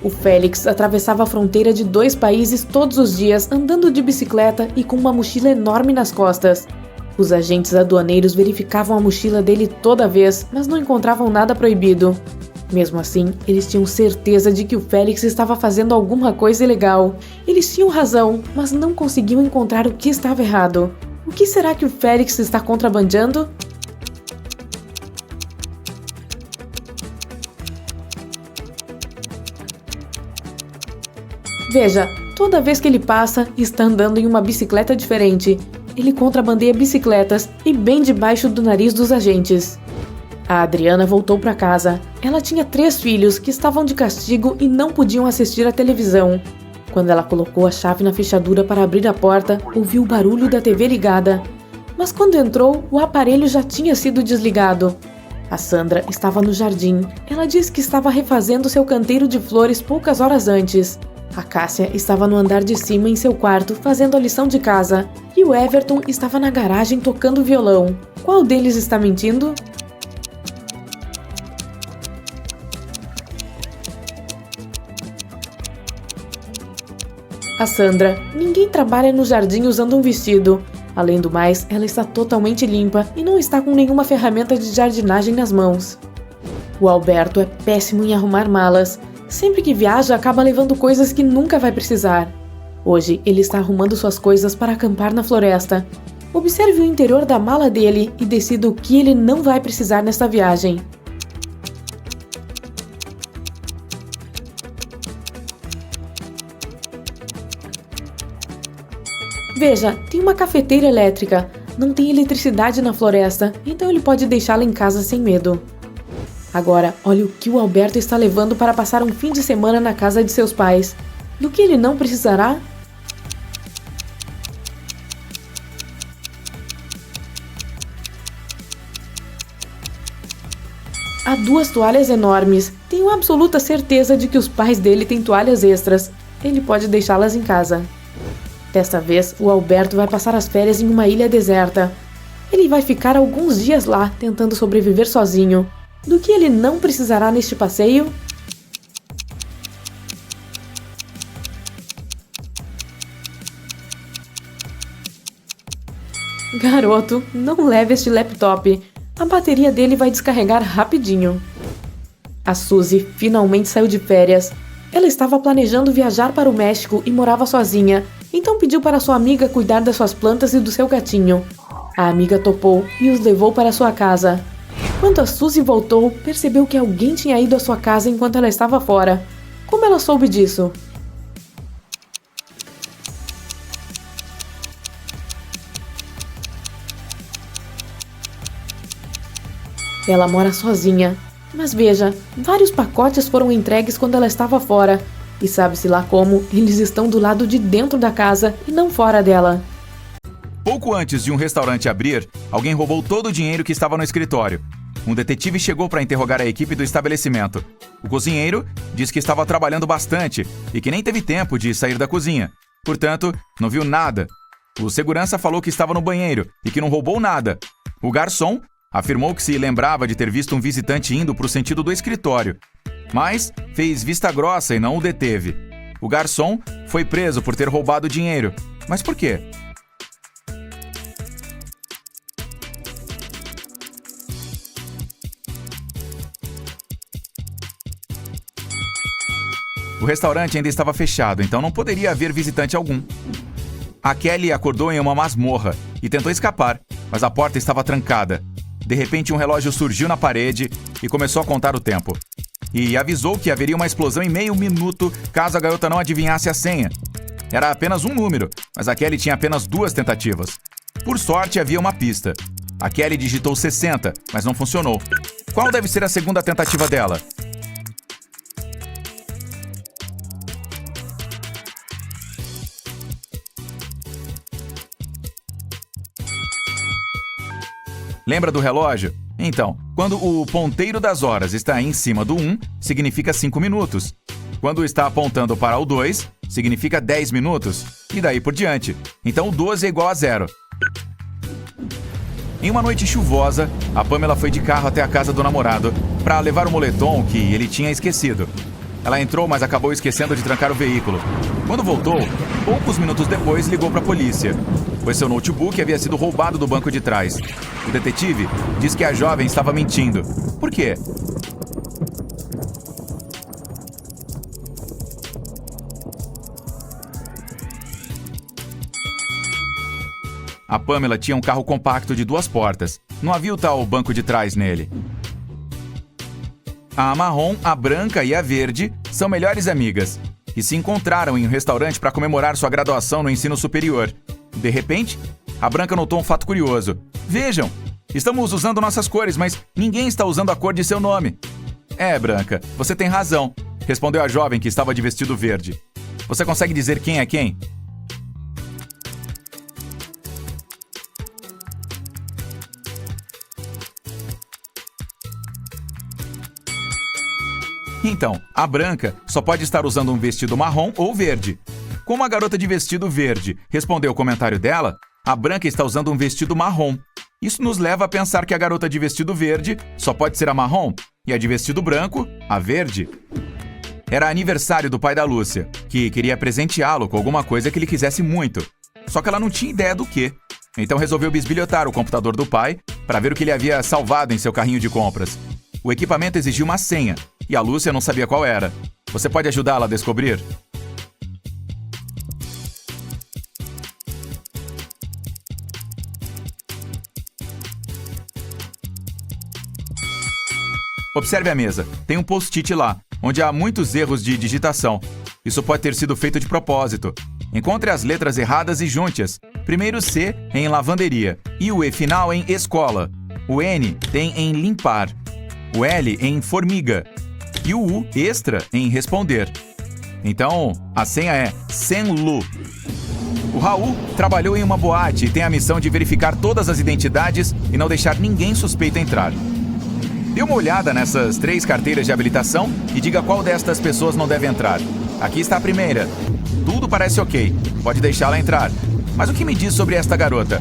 O Félix atravessava a fronteira de 2 países todos os dias, andando de bicicleta e com uma mochila enorme nas costas. Os agentes aduaneiros verificavam a mochila dele toda vez, mas não encontravam nada proibido. Mesmo assim, eles tinham certeza de que o Félix estava fazendo alguma coisa ilegal. Eles tinham razão, mas não conseguiam encontrar o que estava errado. O que será que o Félix está contrabandeando? Veja, toda vez que ele passa, está andando em uma bicicleta diferente. Ele contrabandeia bicicletas e bem debaixo do nariz dos agentes. A Adriana voltou para casa. Ela tinha 3 filhos que estavam de castigo e não podiam assistir à televisão. Quando ela colocou a chave na fechadura para abrir a porta, ouviu o barulho da TV ligada. Mas quando entrou, o aparelho já tinha sido desligado. A Sandra estava no jardim. Ela disse que estava refazendo seu canteiro de flores poucas horas antes. A Cássia estava no andar de cima em seu quarto fazendo a lição de casa. E o Everton estava na garagem tocando violão. Qual deles está mentindo? A Sandra. Ninguém trabalha no jardim usando um vestido. Além do mais, ela está totalmente limpa e não está com nenhuma ferramenta de jardinagem nas mãos. O Alberto é péssimo em arrumar malas. Sempre que viaja, acaba levando coisas que nunca vai precisar. Hoje, ele está arrumando suas coisas para acampar na floresta. Observe o interior da mala dele e decida o que ele não vai precisar nesta viagem. Veja, tem uma cafeteira elétrica. Não tem eletricidade na floresta, então ele pode deixá-la em casa sem medo. Agora, olhe o que o Alberto está levando para passar um fim de semana na casa de seus pais. Do que ele não precisará? Há 2 toalhas enormes. Tenho absoluta certeza de que os pais dele têm toalhas extras. Ele pode deixá-las em casa. Desta vez, o Alberto vai passar as férias em uma ilha deserta. Ele vai ficar alguns dias lá, tentando sobreviver sozinho. Do que ele não precisará neste passeio? Garoto, não leve este laptop. A bateria dele vai descarregar rapidinho. A Suzy finalmente saiu de férias. Ela estava planejando viajar para o México e morava sozinha, então pediu para sua amiga cuidar das suas plantas e do seu gatinho. A amiga topou e os levou para sua casa. Quando a Suzy voltou, percebeu que alguém tinha ido à sua casa enquanto ela estava fora. Como ela soube disso? Ela mora sozinha. Mas veja, vários pacotes foram entregues quando ela estava fora. E sabe-se lá como, eles estão do lado de dentro da casa e não fora dela. Pouco antes de um restaurante abrir, alguém roubou todo o dinheiro que estava no escritório. Um detetive chegou para interrogar a equipe do estabelecimento. O cozinheiro disse que estava trabalhando bastante e que nem teve tempo de sair da cozinha. Portanto, não viu nada. O segurança falou que estava no banheiro e que não roubou nada. O garçom afirmou que se lembrava de ter visto um visitante indo para o sentido do escritório, mas fez vista grossa e não o deteve. O garçom foi preso por ter roubado dinheiro. Mas por quê? O restaurante ainda estava fechado, então não poderia haver visitante algum. A Kelly acordou em uma masmorra e tentou escapar, mas a porta estava trancada. De repente, um relógio surgiu na parede e começou a contar o tempo. E avisou que haveria uma explosão em meio minuto caso a garota não adivinhasse a senha. Era apenas um número, mas a Kelly tinha apenas 2 tentativas. Por sorte, havia uma pista. A Kelly digitou 60, mas não funcionou. Qual deve ser a segunda tentativa dela? Lembra do relógio? Então, quando o ponteiro das horas está em cima do 1, significa 5 minutos. Quando está apontando para o 2, significa 10 minutos. E daí por diante. Então o 12 é igual a 0. Em uma noite chuvosa, a Pamela foi de carro até a casa do namorado para levar o moletom que ele tinha esquecido. Ela entrou, mas acabou esquecendo de trancar o veículo. Quando voltou, poucos minutos depois ligou para a polícia, pois seu notebook havia sido roubado do banco de trás. O detetive diz que a jovem estava mentindo. Por quê? A Pamela tinha um carro compacto de 2 portas. Não havia o tal banco de trás nele. A marrom, a branca e a verde são melhores amigas e se encontraram em um restaurante para comemorar sua graduação no ensino superior. De repente, a branca notou um fato curioso. Vejam, estamos usando nossas cores, mas ninguém está usando a cor de seu nome. É, Branca, você tem razão, respondeu a jovem que estava de vestido verde. Você consegue dizer quem é quem? Então, a Branca só pode estar usando um vestido marrom ou verde. Como a garota de vestido verde respondeu o comentário dela, a Branca está usando um vestido marrom. Isso nos leva a pensar que a garota de vestido verde só pode ser a marrom e a de vestido branco, a verde. Era aniversário do pai da Lúcia, que queria presenteá-lo com alguma coisa que ele quisesse muito. Só que ela não tinha ideia do quê. Então resolveu bisbilhotar o computador do pai para ver o que ele havia salvado em seu carrinho de compras. O equipamento exigia uma senha, e a Lúcia não sabia qual era. Você pode ajudá-la a descobrir? Observe a mesa. Tem um post-it lá, onde há muitos erros de digitação. Isso pode ter sido feito de propósito. Encontre as letras erradas e junte-as. Primeiro C em lavanderia e o E final em escola. O N tem em limpar. O L em formiga e o U extra em responder. Então, a senha é Senlu. O Raul trabalhou em uma boate e tem a missão de verificar todas as identidades e não deixar ninguém suspeito entrar. Dê uma olhada nessas 3 carteiras de habilitação e diga qual destas pessoas não deve entrar. Aqui está a primeira. Tudo parece ok. Pode deixá-la entrar. Mas o que me diz sobre esta garota?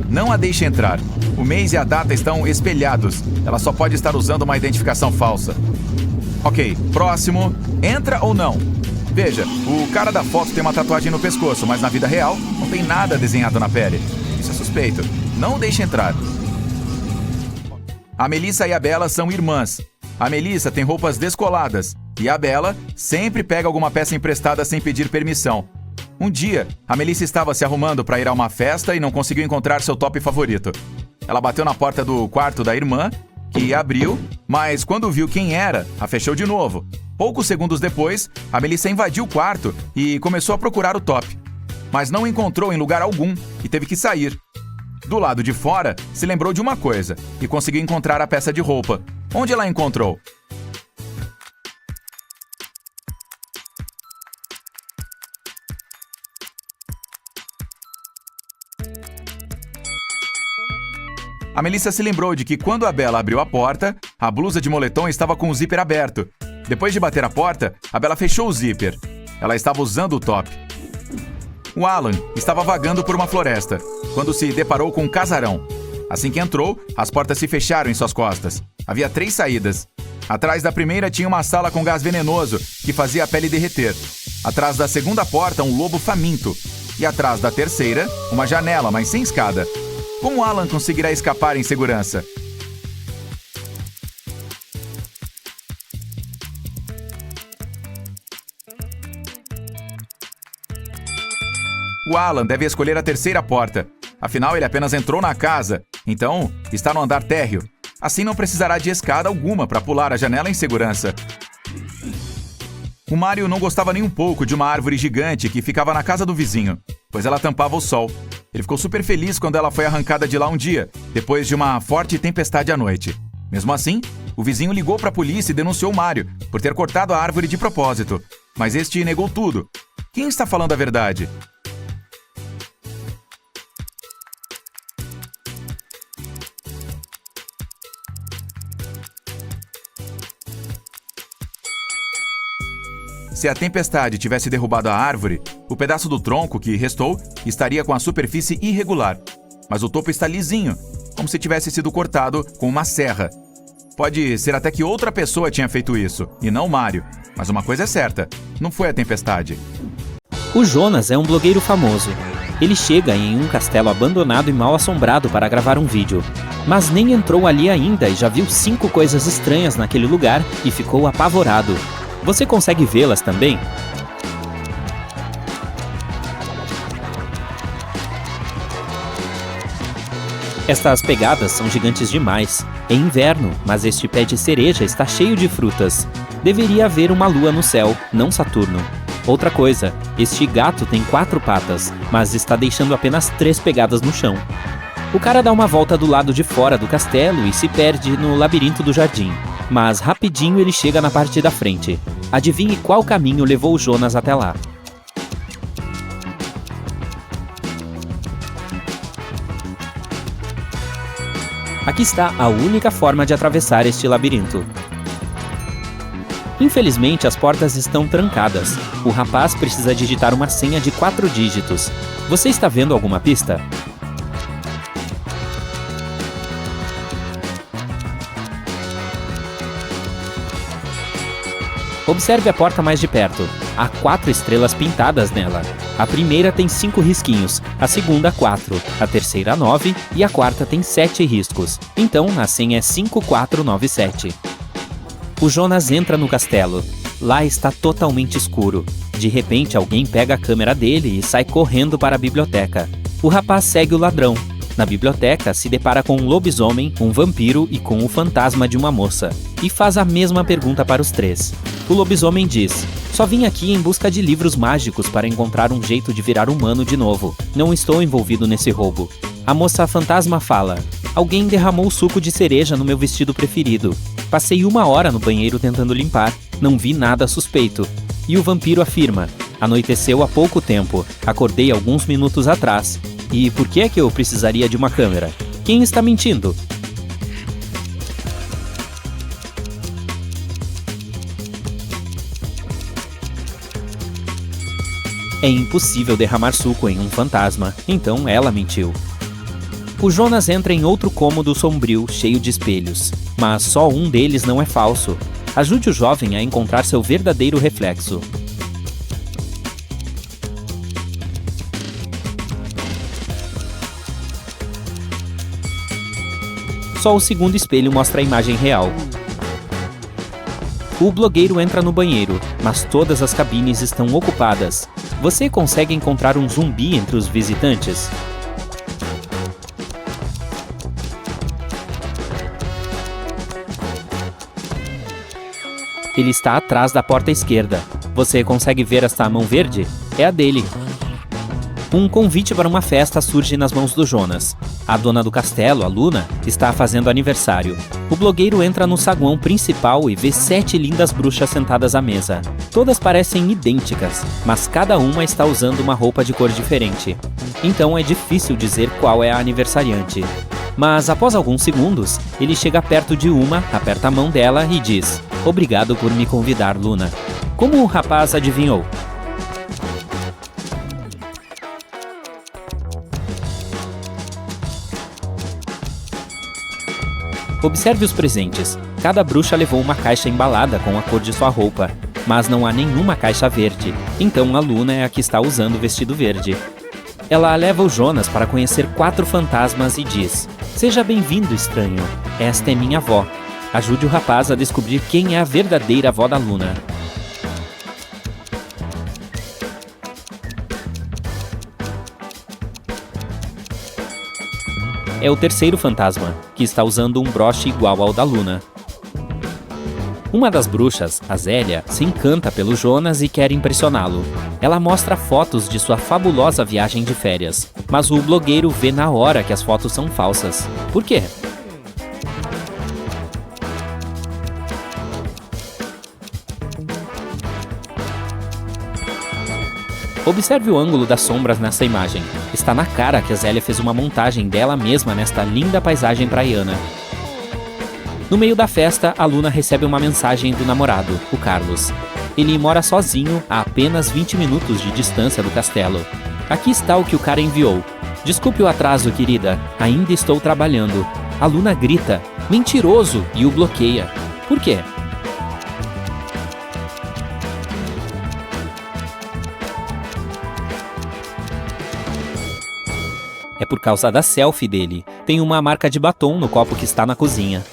Não a deixe entrar. O mês e a data estão espelhados. Ela só pode estar usando uma identificação falsa. Ok, próximo. Entra ou não? Veja, o cara da foto tem uma tatuagem no pescoço, mas na vida real não tem nada desenhado na pele. Isso é suspeito. Não o deixe entrar. A Melissa e a Bela são irmãs. A Melissa tem roupas descoladas e a Bela sempre pega alguma peça emprestada sem pedir permissão. Um dia, a Melissa estava se arrumando para ir a uma festa e não conseguiu encontrar seu top favorito. Ela bateu na porta do quarto da irmã, que abriu, mas quando viu quem era, a fechou de novo. Poucos segundos depois, a Melissa invadiu o quarto e começou a procurar o top. Mas não o encontrou em lugar algum e teve que sair. Do lado de fora, se lembrou de uma coisa e conseguiu encontrar a peça de roupa. Onde ela a encontrou? A Melissa se lembrou de que quando a Bela abriu a porta, a blusa de moletom estava com o zíper aberto. Depois de bater a porta, a Bela fechou o zíper. Ela estava usando o top. O Alan estava vagando por uma floresta, quando se deparou com um casarão. Assim que entrou, as portas se fecharam em suas costas. Havia 3 saídas. Atrás da primeira tinha uma sala com gás venenoso, que fazia a pele derreter. Atrás da segunda porta, um lobo faminto. E atrás da terceira, uma janela, mas sem escada. Como Alan conseguirá escapar em segurança? O Alan deve escolher a terceira porta. Afinal, ele apenas entrou na casa, então está no andar térreo. Assim não precisará de escada alguma para pular a janela em segurança. O Mário não gostava nem um pouco de uma árvore gigante que ficava na casa do vizinho, pois ela tampava o sol. Ele ficou super feliz quando ela foi arrancada de lá um dia, depois de uma forte tempestade à noite. Mesmo assim, o vizinho ligou para a polícia e denunciou o Mário por ter cortado a árvore de propósito. Mas este negou tudo. Quem está falando a verdade? Se a tempestade tivesse derrubado a árvore, o pedaço do tronco que restou estaria com a superfície irregular. Mas o topo está lisinho, como se tivesse sido cortado com uma serra. Pode ser até que outra pessoa tinha feito isso, e não Mário. Mas uma coisa é certa, não foi a tempestade. O Jonas é um blogueiro famoso. Ele chega em um castelo abandonado e mal assombrado para gravar um vídeo. Mas nem entrou ali ainda e já viu 5 coisas estranhas naquele lugar e ficou apavorado. Você consegue vê-las também? Estas pegadas são gigantes demais. É inverno, mas este pé de cereja está cheio de frutas. Deveria haver uma lua no céu, não Saturno. Outra coisa, este gato tem 4 patas, mas está deixando apenas 3 pegadas no chão. O cara dá uma volta do lado de fora do castelo e se perde no labirinto do jardim. Mas rapidinho ele chega na parte da frente. Adivinhe qual caminho levou o Jonas até lá. Aqui está a única forma de atravessar este labirinto. Infelizmente, as portas estão trancadas. O rapaz precisa digitar uma senha de 4 dígitos. Você está vendo alguma pista? Observe a porta mais de perto. Há 4 estrelas pintadas nela. A primeira tem 5 risquinhos, a segunda 4, a terceira 9 e a quarta tem 7 riscos. Então, a senha é 5497. O Jonas entra no castelo. Lá está totalmente escuro. De repente, alguém pega a câmera dele e sai correndo para a biblioteca. O rapaz segue o ladrão. Na biblioteca, se depara com um lobisomem, um vampiro e com o fantasma de uma moça. E faz a mesma pergunta para os 3. O lobisomem diz: "Só vim aqui em busca de livros mágicos para encontrar um jeito de virar humano de novo. Não estou envolvido nesse roubo." A moça fantasma fala: "Alguém derramou suco de cereja no meu vestido preferido. Passei 1 hora no banheiro tentando limpar. Não vi nada suspeito." E o vampiro afirma: "Anoiteceu há pouco tempo. Acordei alguns minutos atrás. E por que é que eu precisaria de uma câmera? Quem está mentindo?" É impossível derramar suco em um fantasma, então ela mentiu. O Jonas entra em outro cômodo sombrio, cheio de espelhos. Mas só um deles não é falso. Ajude o jovem a encontrar seu verdadeiro reflexo. Só o segundo espelho mostra a imagem real. O blogueiro entra no banheiro, mas todas as cabines estão ocupadas. Você consegue encontrar um zumbi entre os visitantes? Ele está atrás da porta esquerda. Você consegue ver esta mão verde? É a dele. Um convite para uma festa surge nas mãos do Jonas. A dona do castelo, a Luna, está fazendo aniversário. O blogueiro entra no saguão principal e vê 7 lindas bruxas sentadas à mesa. Todas parecem idênticas, mas cada uma está usando uma roupa de cor diferente. Então é difícil dizer qual é a aniversariante. Mas após alguns segundos, ele chega perto de uma, aperta a mão dela e diz: "Obrigado por me convidar, Luna." Como o rapaz adivinhou? Observe os presentes. Cada bruxa levou uma caixa embalada com a cor de sua roupa, mas não há nenhuma caixa verde. Então a Luna é a que está usando o vestido verde. Ela leva o Jonas para conhecer 4 fantasmas e diz: "Seja bem-vindo, estranho. Esta é minha avó." Ajude o rapaz a descobrir quem é a verdadeira avó da Luna. É o terceiro fantasma, que está usando um broche igual ao da Luna. Uma das bruxas, a Zélia, se encanta pelo Jonas e quer impressioná-lo. Ela mostra fotos de sua fabulosa viagem de férias, mas o blogueiro vê na hora que as fotos são falsas. Por quê? Observe o ângulo das sombras nessa imagem. Está na cara que a Zélia fez uma montagem dela mesma nesta linda paisagem praiana. No meio da festa, a Luna recebe uma mensagem do namorado, o Carlos. Ele mora sozinho a apenas 20 minutos de distância do castelo. Aqui está o que o cara enviou. "Desculpe o atraso, querida. Ainda estou trabalhando." A Luna grita: "Mentiroso!" e o bloqueia. Por quê? É por causa da selfie dele. Tem uma marca de batom no copo que está na cozinha.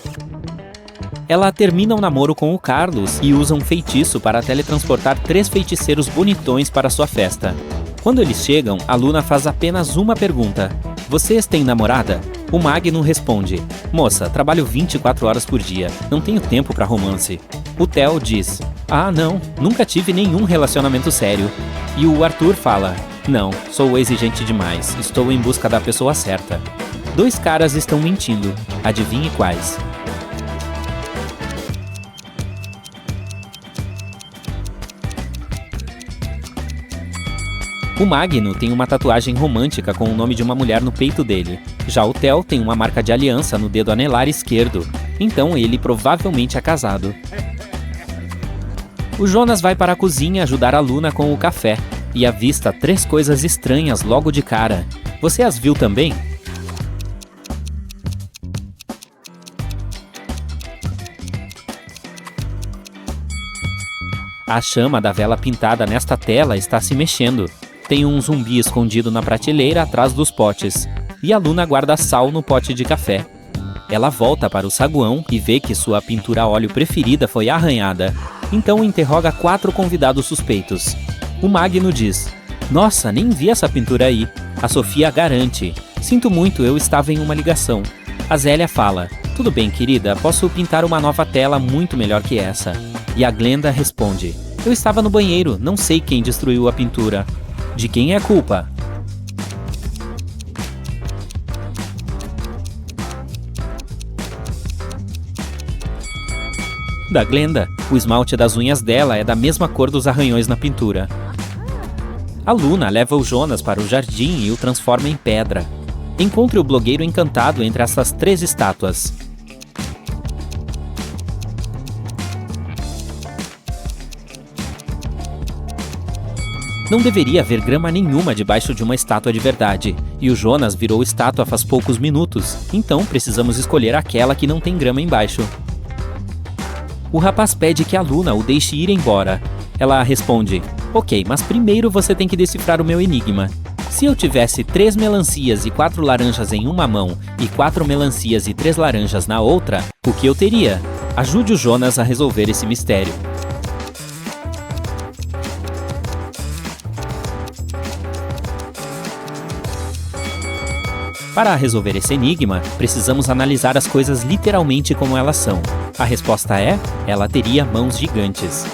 Ela termina o namoro com o Carlos e usa um feitiço para teletransportar 3 feiticeiros bonitões para sua festa. Quando eles chegam, a Luna faz apenas uma pergunta. Vocês têm namorada? O Magnum responde. Moça, trabalho 24 horas por dia. Não tenho tempo para romance. O Theo diz. Ah, não. Nunca tive nenhum relacionamento sério. E o Arthur fala. Não, sou exigente demais. Estou em busca da pessoa certa. 2 caras estão mentindo. Adivinhe quais? O Magno tem uma tatuagem romântica com o nome de uma mulher no peito dele. Já o Theo tem uma marca de aliança no dedo anelar esquerdo. Então ele provavelmente é casado. O Jonas vai para a cozinha ajudar a Luna com o café. E avista 3 coisas estranhas logo de cara. Você as viu também? A chama da vela pintada nesta tela está se mexendo. Tem um zumbi escondido na prateleira atrás dos potes. E a Luna guarda sal no pote de café. Ela volta para o saguão e vê que sua pintura a óleo preferida foi arranhada. Então interroga 4 convidados suspeitos. O Magno diz, nossa, nem vi essa pintura aí. A Sofia garante, sinto muito, eu estava em uma ligação. A Zélia fala, tudo bem querida, posso pintar uma nova tela muito melhor que essa. E a Glenda responde, eu estava no banheiro, não sei quem destruiu a pintura. De quem é a culpa? Da Glenda, o esmalte das unhas dela é da mesma cor dos arranhões na pintura. A Luna leva o Jonas para o jardim e o transforma em pedra. Encontre o blogueiro encantado entre essas 3 estátuas. Não deveria haver grama nenhuma debaixo de uma estátua de verdade, e o Jonas virou estátua faz poucos minutos, então precisamos escolher aquela que não tem grama embaixo. O rapaz pede que a Luna o deixe ir embora. Ela responde, ok, mas primeiro você tem que decifrar o meu enigma. Se eu tivesse 3 melancias e 4 laranjas em uma mão, e 4 melancias e 3 laranjas na outra, o que eu teria? Ajude o Jonas a resolver esse mistério. Para resolver esse enigma, precisamos analisar as coisas literalmente como elas são. A resposta é, ela teria mãos gigantes.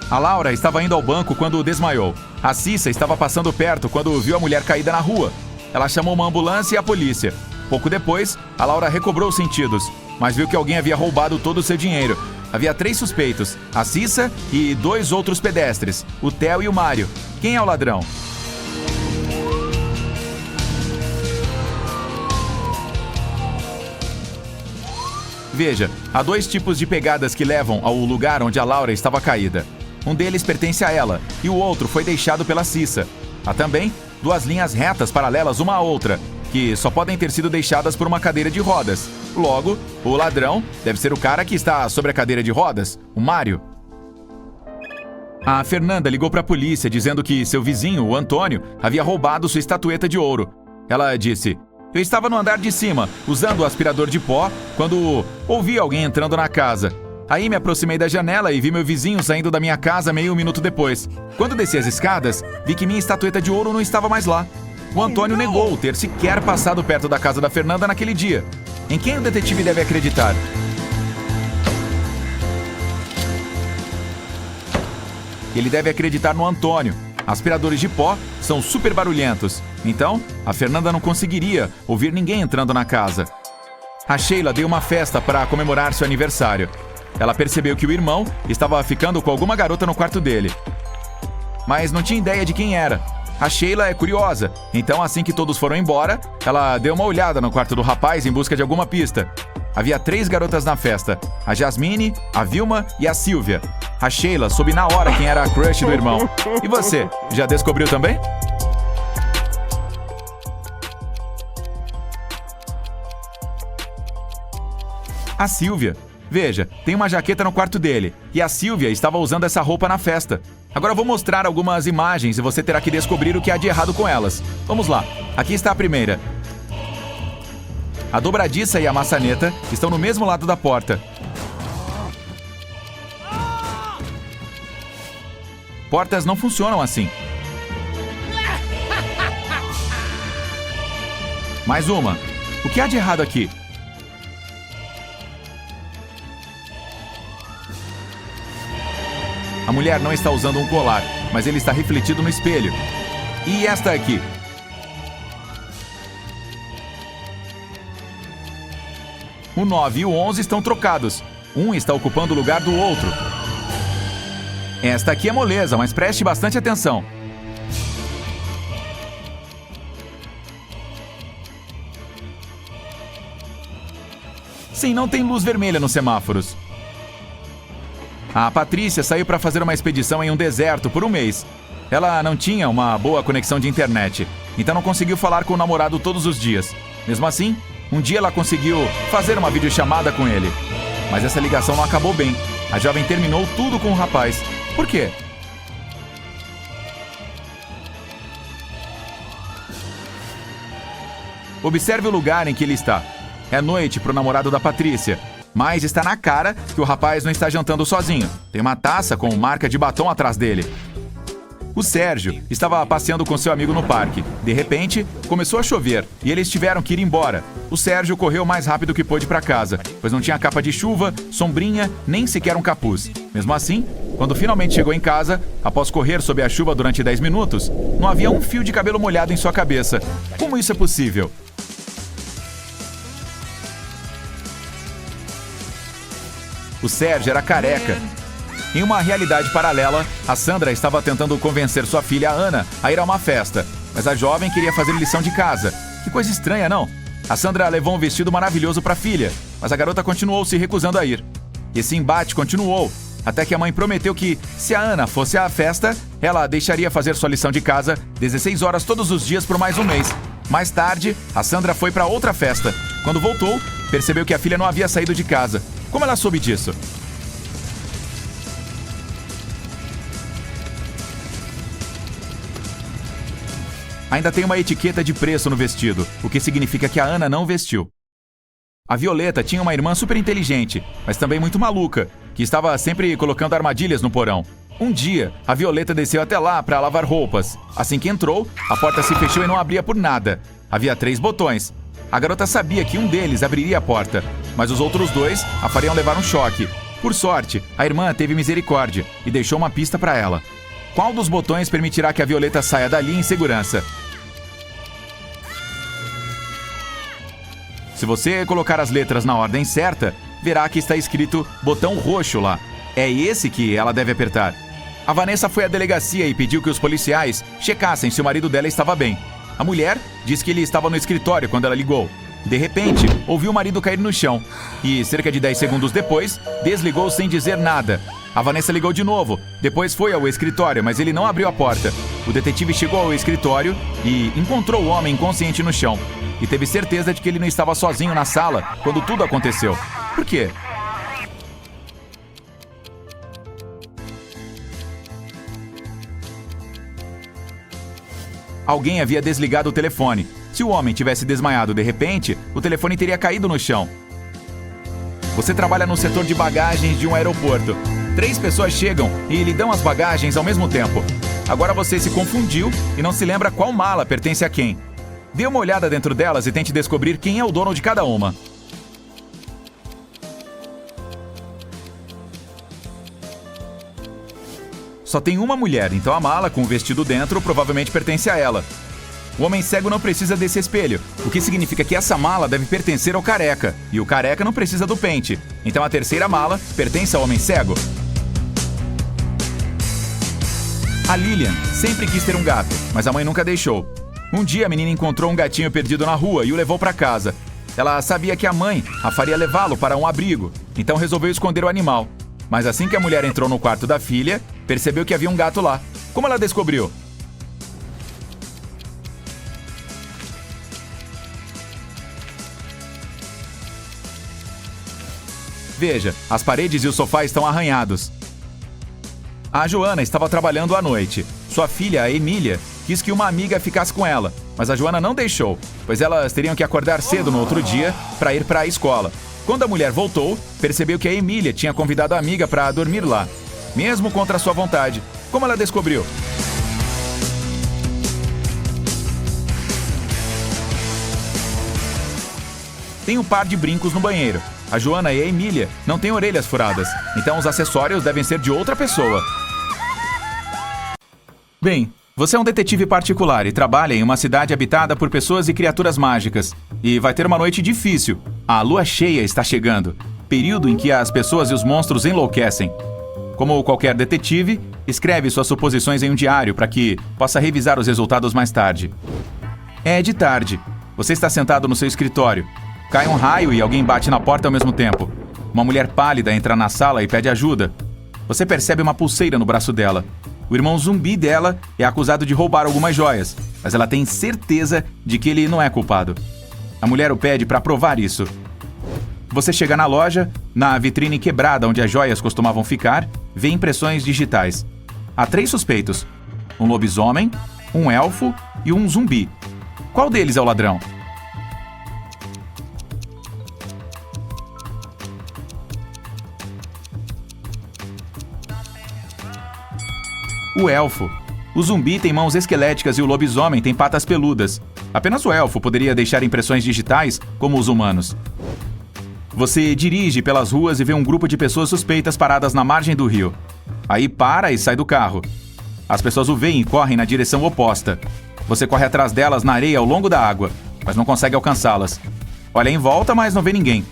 A Laura estava indo ao banco quando desmaiou. A Cissa estava passando perto quando viu a mulher caída na rua. Ela chamou uma ambulância e a polícia. Pouco depois, a Laura recobrou os sentidos, mas viu que alguém havia roubado todo o seu dinheiro. Havia 3 suspeitos, a Cissa e 2 outros pedestres, o Theo e o Mário. Quem é o ladrão? Veja, há 2 tipos de pegadas que levam ao lugar onde a Laura estava caída. Um deles pertence a ela, e o outro foi deixado pela Cissa. Há também 2 linhas retas paralelas uma à outra, que só podem ter sido deixadas por uma cadeira de rodas. Logo, o ladrão deve ser o cara que está sobre a cadeira de rodas, o Mário. A Fernanda ligou para a polícia dizendo que seu vizinho, o Antônio, havia roubado sua estatueta de ouro. Ela disse... Eu estava no andar de cima, usando o aspirador de pó, quando ouvi alguém entrando na casa. Aí me aproximei da janela e vi meu vizinho saindo da minha casa meio minuto depois. Quando desci as escadas, vi que minha estatueta de ouro não estava mais lá. O Antônio negou ter sequer passado perto da casa da Fernanda naquele dia. Em quem o detetive deve acreditar? Ele deve acreditar no Antônio. Aspiradores de pó são super barulhentos. Então, a Fernanda não conseguiria ouvir ninguém entrando na casa. A Sheila deu uma festa para comemorar seu aniversário. Ela percebeu que o irmão estava ficando com alguma garota no quarto dele. Mas não tinha ideia de quem era. A Sheila é curiosa, então assim que todos foram embora, ela deu uma olhada no quarto do rapaz em busca de alguma pista. Havia 3 garotas na festa, a Jasmine, a Vilma e a Silvia. A Sheila soube na hora quem era a crush do irmão. E você, já descobriu também? A Silvia. Veja, tem uma jaqueta no quarto dele, e a Silvia estava usando essa roupa na festa. Agora eu vou mostrar algumas imagens e você terá que descobrir o que há de errado com elas. Vamos lá. Aqui está a primeira. A dobradiça e a maçaneta estão no mesmo lado da porta. Portas não funcionam assim. Mais uma. O que há de errado aqui? A mulher não está usando um colar, mas ele está refletido no espelho. E esta aqui? O 9 e o 11 estão trocados. Um está ocupando o lugar do outro. Esta aqui é moleza, mas preste bastante atenção. Sim, não tem luz vermelha nos semáforos. A Patrícia saiu para fazer uma expedição em um deserto por um mês. Ela não tinha uma boa conexão de internet, então não conseguiu falar com o namorado todos os dias. Mesmo assim, um dia ela conseguiu fazer uma videochamada com ele. Mas essa ligação não acabou bem. A jovem terminou tudo com o rapaz. Por quê? Observe o lugar em que ele está. É noite para o namorado da Patrícia, mas está na cara que o rapaz não está jantando sozinho. Tem uma taça com marca de batom atrás dele. O Sérgio estava passeando com seu amigo no parque. De repente, começou a chover e eles tiveram que ir embora. O Sérgio correu o mais rápido que pôde para casa, pois não tinha capa de chuva, sombrinha, nem sequer um capuz. Mesmo assim, quando finalmente chegou em casa, após correr sob a chuva durante 10 minutos, não havia um fio de cabelo molhado em sua cabeça. Como isso é possível? O Sérgio era careca. Em uma realidade paralela, a Sandra estava tentando convencer sua filha Ana a ir a uma festa, mas a jovem queria fazer lição de casa. Que coisa estranha, não? A Sandra levou um vestido maravilhoso para a filha, mas a garota continuou se recusando a ir. Esse embate continuou, até que a mãe prometeu que, se a Ana fosse à festa, ela deixaria fazer sua lição de casa 16 horas todos os dias por mais um mês. Mais tarde, a Sandra foi para outra festa. Quando voltou, percebeu que a filha não havia saído de casa. Como ela soube disso? Ainda tem uma etiqueta de preço no vestido, o que significa que a Ana não vestiu. A Violeta tinha uma irmã super inteligente, mas também muito maluca, que estava sempre colocando armadilhas no porão. Um dia, a Violeta desceu até lá para lavar roupas. Assim que entrou, a porta se fechou e não abria por nada. Havia 3 botões. A garota sabia que um deles abriria a porta, mas os outros 2 a fariam levar um choque. Por sorte, a irmã teve misericórdia e deixou uma pista para ela. Qual dos botões permitirá que a Violeta saia dali em segurança? Se você colocar as letras na ordem certa, verá que está escrito botão roxo lá. É esse que ela deve apertar. A Vanessa foi à delegacia e pediu que os policiais checassem se o marido dela estava bem. A mulher disse que ele estava no escritório quando ela ligou. De repente, ouviu o marido cair no chão e, cerca de 10 segundos depois, desligou sem dizer nada. A Vanessa ligou de novo, depois foi ao escritório, mas ele não abriu a porta. O detetive chegou ao escritório e encontrou o homem inconsciente no chão. E teve certeza de que ele não estava sozinho na sala quando tudo aconteceu. Por quê? Alguém havia desligado o telefone. Se o homem tivesse desmaiado de repente, o telefone teria caído no chão. Você trabalha no setor de bagagens de um aeroporto. 3 pessoas chegam e lhe dão as bagagens ao mesmo tempo. Agora você se confundiu e não se lembra qual mala pertence a quem. Dê uma olhada dentro delas e tente descobrir quem é o dono de cada uma. Só tem uma mulher, então a mala com o vestido dentro provavelmente pertence a ela. O homem cego não precisa desse espelho, o que significa que essa mala deve pertencer ao careca, e o careca não precisa do pente. Então a terceira mala pertence ao homem cego. A Lilian sempre quis ter um gato, mas a mãe nunca deixou. Um dia a menina encontrou um gatinho perdido na rua e o levou para casa. Ela sabia que a mãe a faria levá-lo para um abrigo, então resolveu esconder o animal. Mas assim que a mulher entrou no quarto da filha, percebeu que havia um gato lá. Como ela descobriu? Veja, as paredes e o sofá estão arranhados. A Joana estava trabalhando à noite. Sua filha, a Emília, quis que uma amiga ficasse com ela. Mas a Joana não deixou, pois elas teriam que acordar cedo no outro dia para ir para a escola. Quando a mulher voltou, percebeu que a Emília tinha convidado a amiga para dormir lá, mesmo contra sua vontade. Como ela descobriu? Tem um par de brincos no banheiro. A Joana e a Emília não têm orelhas furadas, então os acessórios devem ser de outra pessoa. Bem, você é um detetive particular e trabalha em uma cidade habitada por pessoas e criaturas mágicas. E vai ter uma noite difícil. A lua cheia está chegando, período em que as pessoas e os monstros enlouquecem. Como qualquer detetive, escreve suas suposições em um diário para que possa revisar os resultados mais tarde. É de tarde. Você está sentado no seu escritório. Cai um raio e alguém bate na porta ao mesmo tempo. Uma mulher pálida entra na sala e pede ajuda. Você percebe uma pulseira no braço dela. O irmão zumbi dela é acusado de roubar algumas joias, mas ela tem certeza de que ele não é culpado. A mulher o pede para provar isso. Você chega na loja, na vitrine quebrada onde as joias costumavam ficar, vê impressões digitais. Há 3 suspeitos: um lobisomem, um elfo e um zumbi. Qual deles é o ladrão? O elfo. O zumbi tem mãos esqueléticas e o lobisomem tem patas peludas. Apenas o elfo poderia deixar impressões digitais como os humanos. Você dirige pelas ruas e vê um grupo de pessoas suspeitas paradas na margem do rio. Aí para e sai do carro. As pessoas o veem e correm na direção oposta. Você corre atrás delas na areia ao longo da água, mas não consegue alcançá-las. Olha em volta, mas não vê ninguém.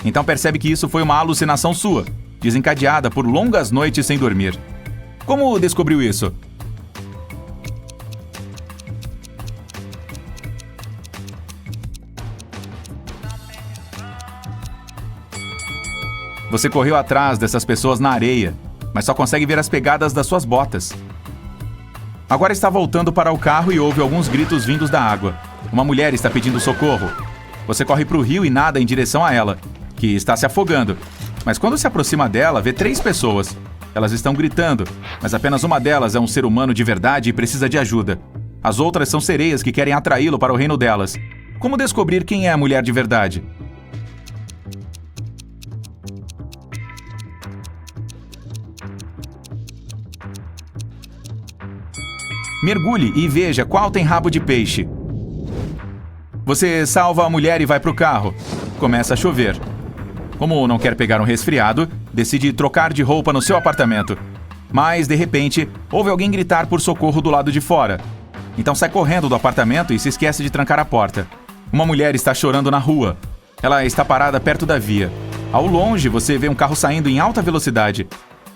Então percebe que isso foi uma alucinação sua, desencadeada por longas noites sem dormir. Como descobriu isso? Você correu atrás dessas pessoas na areia, mas só consegue ver as pegadas das suas botas. Agora está voltando para o carro e ouve alguns gritos vindos da água. Uma mulher está pedindo socorro. Você corre para o rio e nada em direção a ela, que está se afogando. Mas quando se aproxima dela, vê 3 pessoas. Elas estão gritando, mas apenas uma delas é um ser humano de verdade e precisa de ajuda. As outras são sereias que querem atraí-lo para o reino delas. Como descobrir quem é a mulher de verdade? Mergulhe e veja qual tem rabo de peixe. Você salva a mulher e vai para o carro. Começa a chover. Como não quer pegar um resfriado, decide trocar de roupa no seu apartamento. Mas, de repente, ouve alguém gritar por socorro do lado de fora. Então sai correndo do apartamento e se esquece de trancar a porta. Uma mulher está chorando na rua. Ela está parada perto da via. Ao longe, você vê um carro saindo em alta velocidade.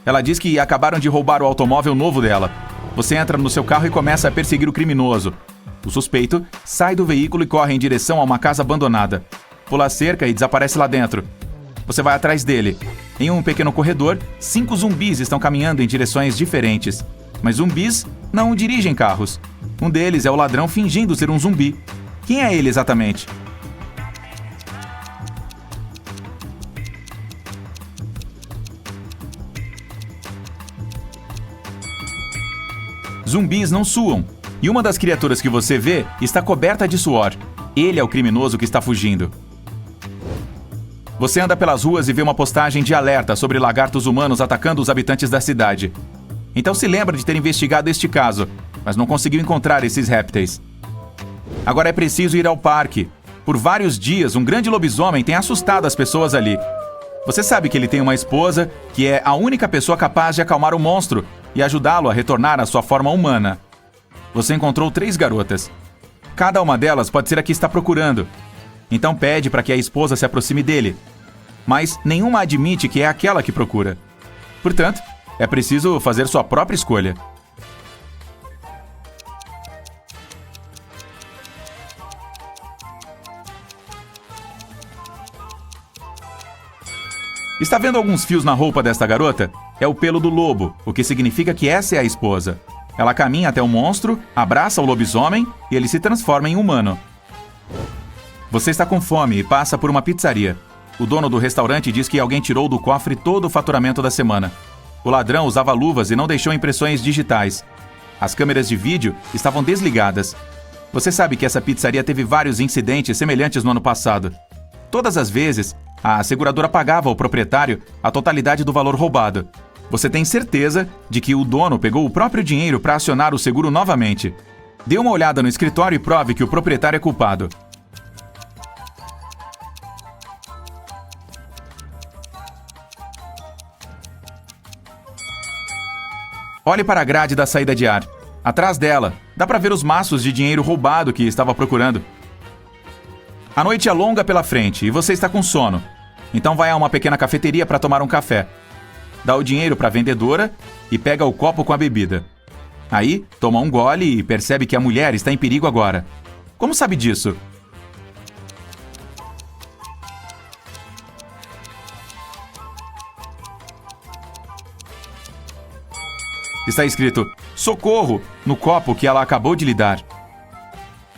Ela diz que acabaram de roubar o automóvel novo dela. Você entra no seu carro e começa a perseguir o criminoso. O suspeito sai do veículo e corre em direção a uma casa abandonada. Pula a cerca e desaparece lá dentro. Você vai atrás dele. Em um pequeno corredor, 5 zumbis estão caminhando em direções diferentes. Mas zumbis não dirigem carros. Um deles é o ladrão fingindo ser um zumbi. Quem é ele exatamente? Zumbis não suam, e uma das criaturas que você vê está coberta de suor. Ele é o criminoso que está fugindo. Você anda pelas ruas e vê uma postagem de alerta sobre lagartos humanos atacando os habitantes da cidade. Então se lembra de ter investigado este caso, mas não conseguiu encontrar esses répteis. Agora é preciso ir ao parque. Por vários dias, um grande lobisomem tem assustado as pessoas ali. Você sabe que ele tem uma esposa, que é a única pessoa capaz de acalmar o monstro e ajudá-lo a retornar à sua forma humana. Você encontrou 3 garotas. Cada uma delas pode ser a que está procurando. Então pede para que a esposa se aproxime dele. Mas nenhuma admite que é aquela que procura. Portanto, é preciso fazer sua própria escolha. Está vendo alguns fios na roupa desta garota? É o pelo do lobo, o que significa que essa é a esposa. Ela caminha até o monstro, abraça o lobisomem e ele se transforma em humano. Você está com fome e passa por uma pizzaria. O dono do restaurante diz que alguém tirou do cofre todo o faturamento da semana. O ladrão usava luvas e não deixou impressões digitais. As câmeras de vídeo estavam desligadas. Você sabe que essa pizzaria teve vários incidentes semelhantes no ano passado. Todas as vezes, a seguradora pagava ao proprietário a totalidade do valor roubado. Você tem certeza de que o dono pegou o próprio dinheiro para acionar o seguro novamente. Dê uma olhada no escritório e prove que o proprietário é culpado. Olhe para a grade da saída de ar. Atrás dela, dá para ver os maços de dinheiro roubado que estava procurando. A noite é longa pela frente e você está com sono. Então vai a uma pequena cafeteria para tomar um café. Dá o dinheiro para a vendedora e pega o copo com a bebida. Aí, toma um gole e percebe que a mulher está em perigo agora. Como sabe disso? Está escrito "Socorro" no copo que ela acabou de lhe dar.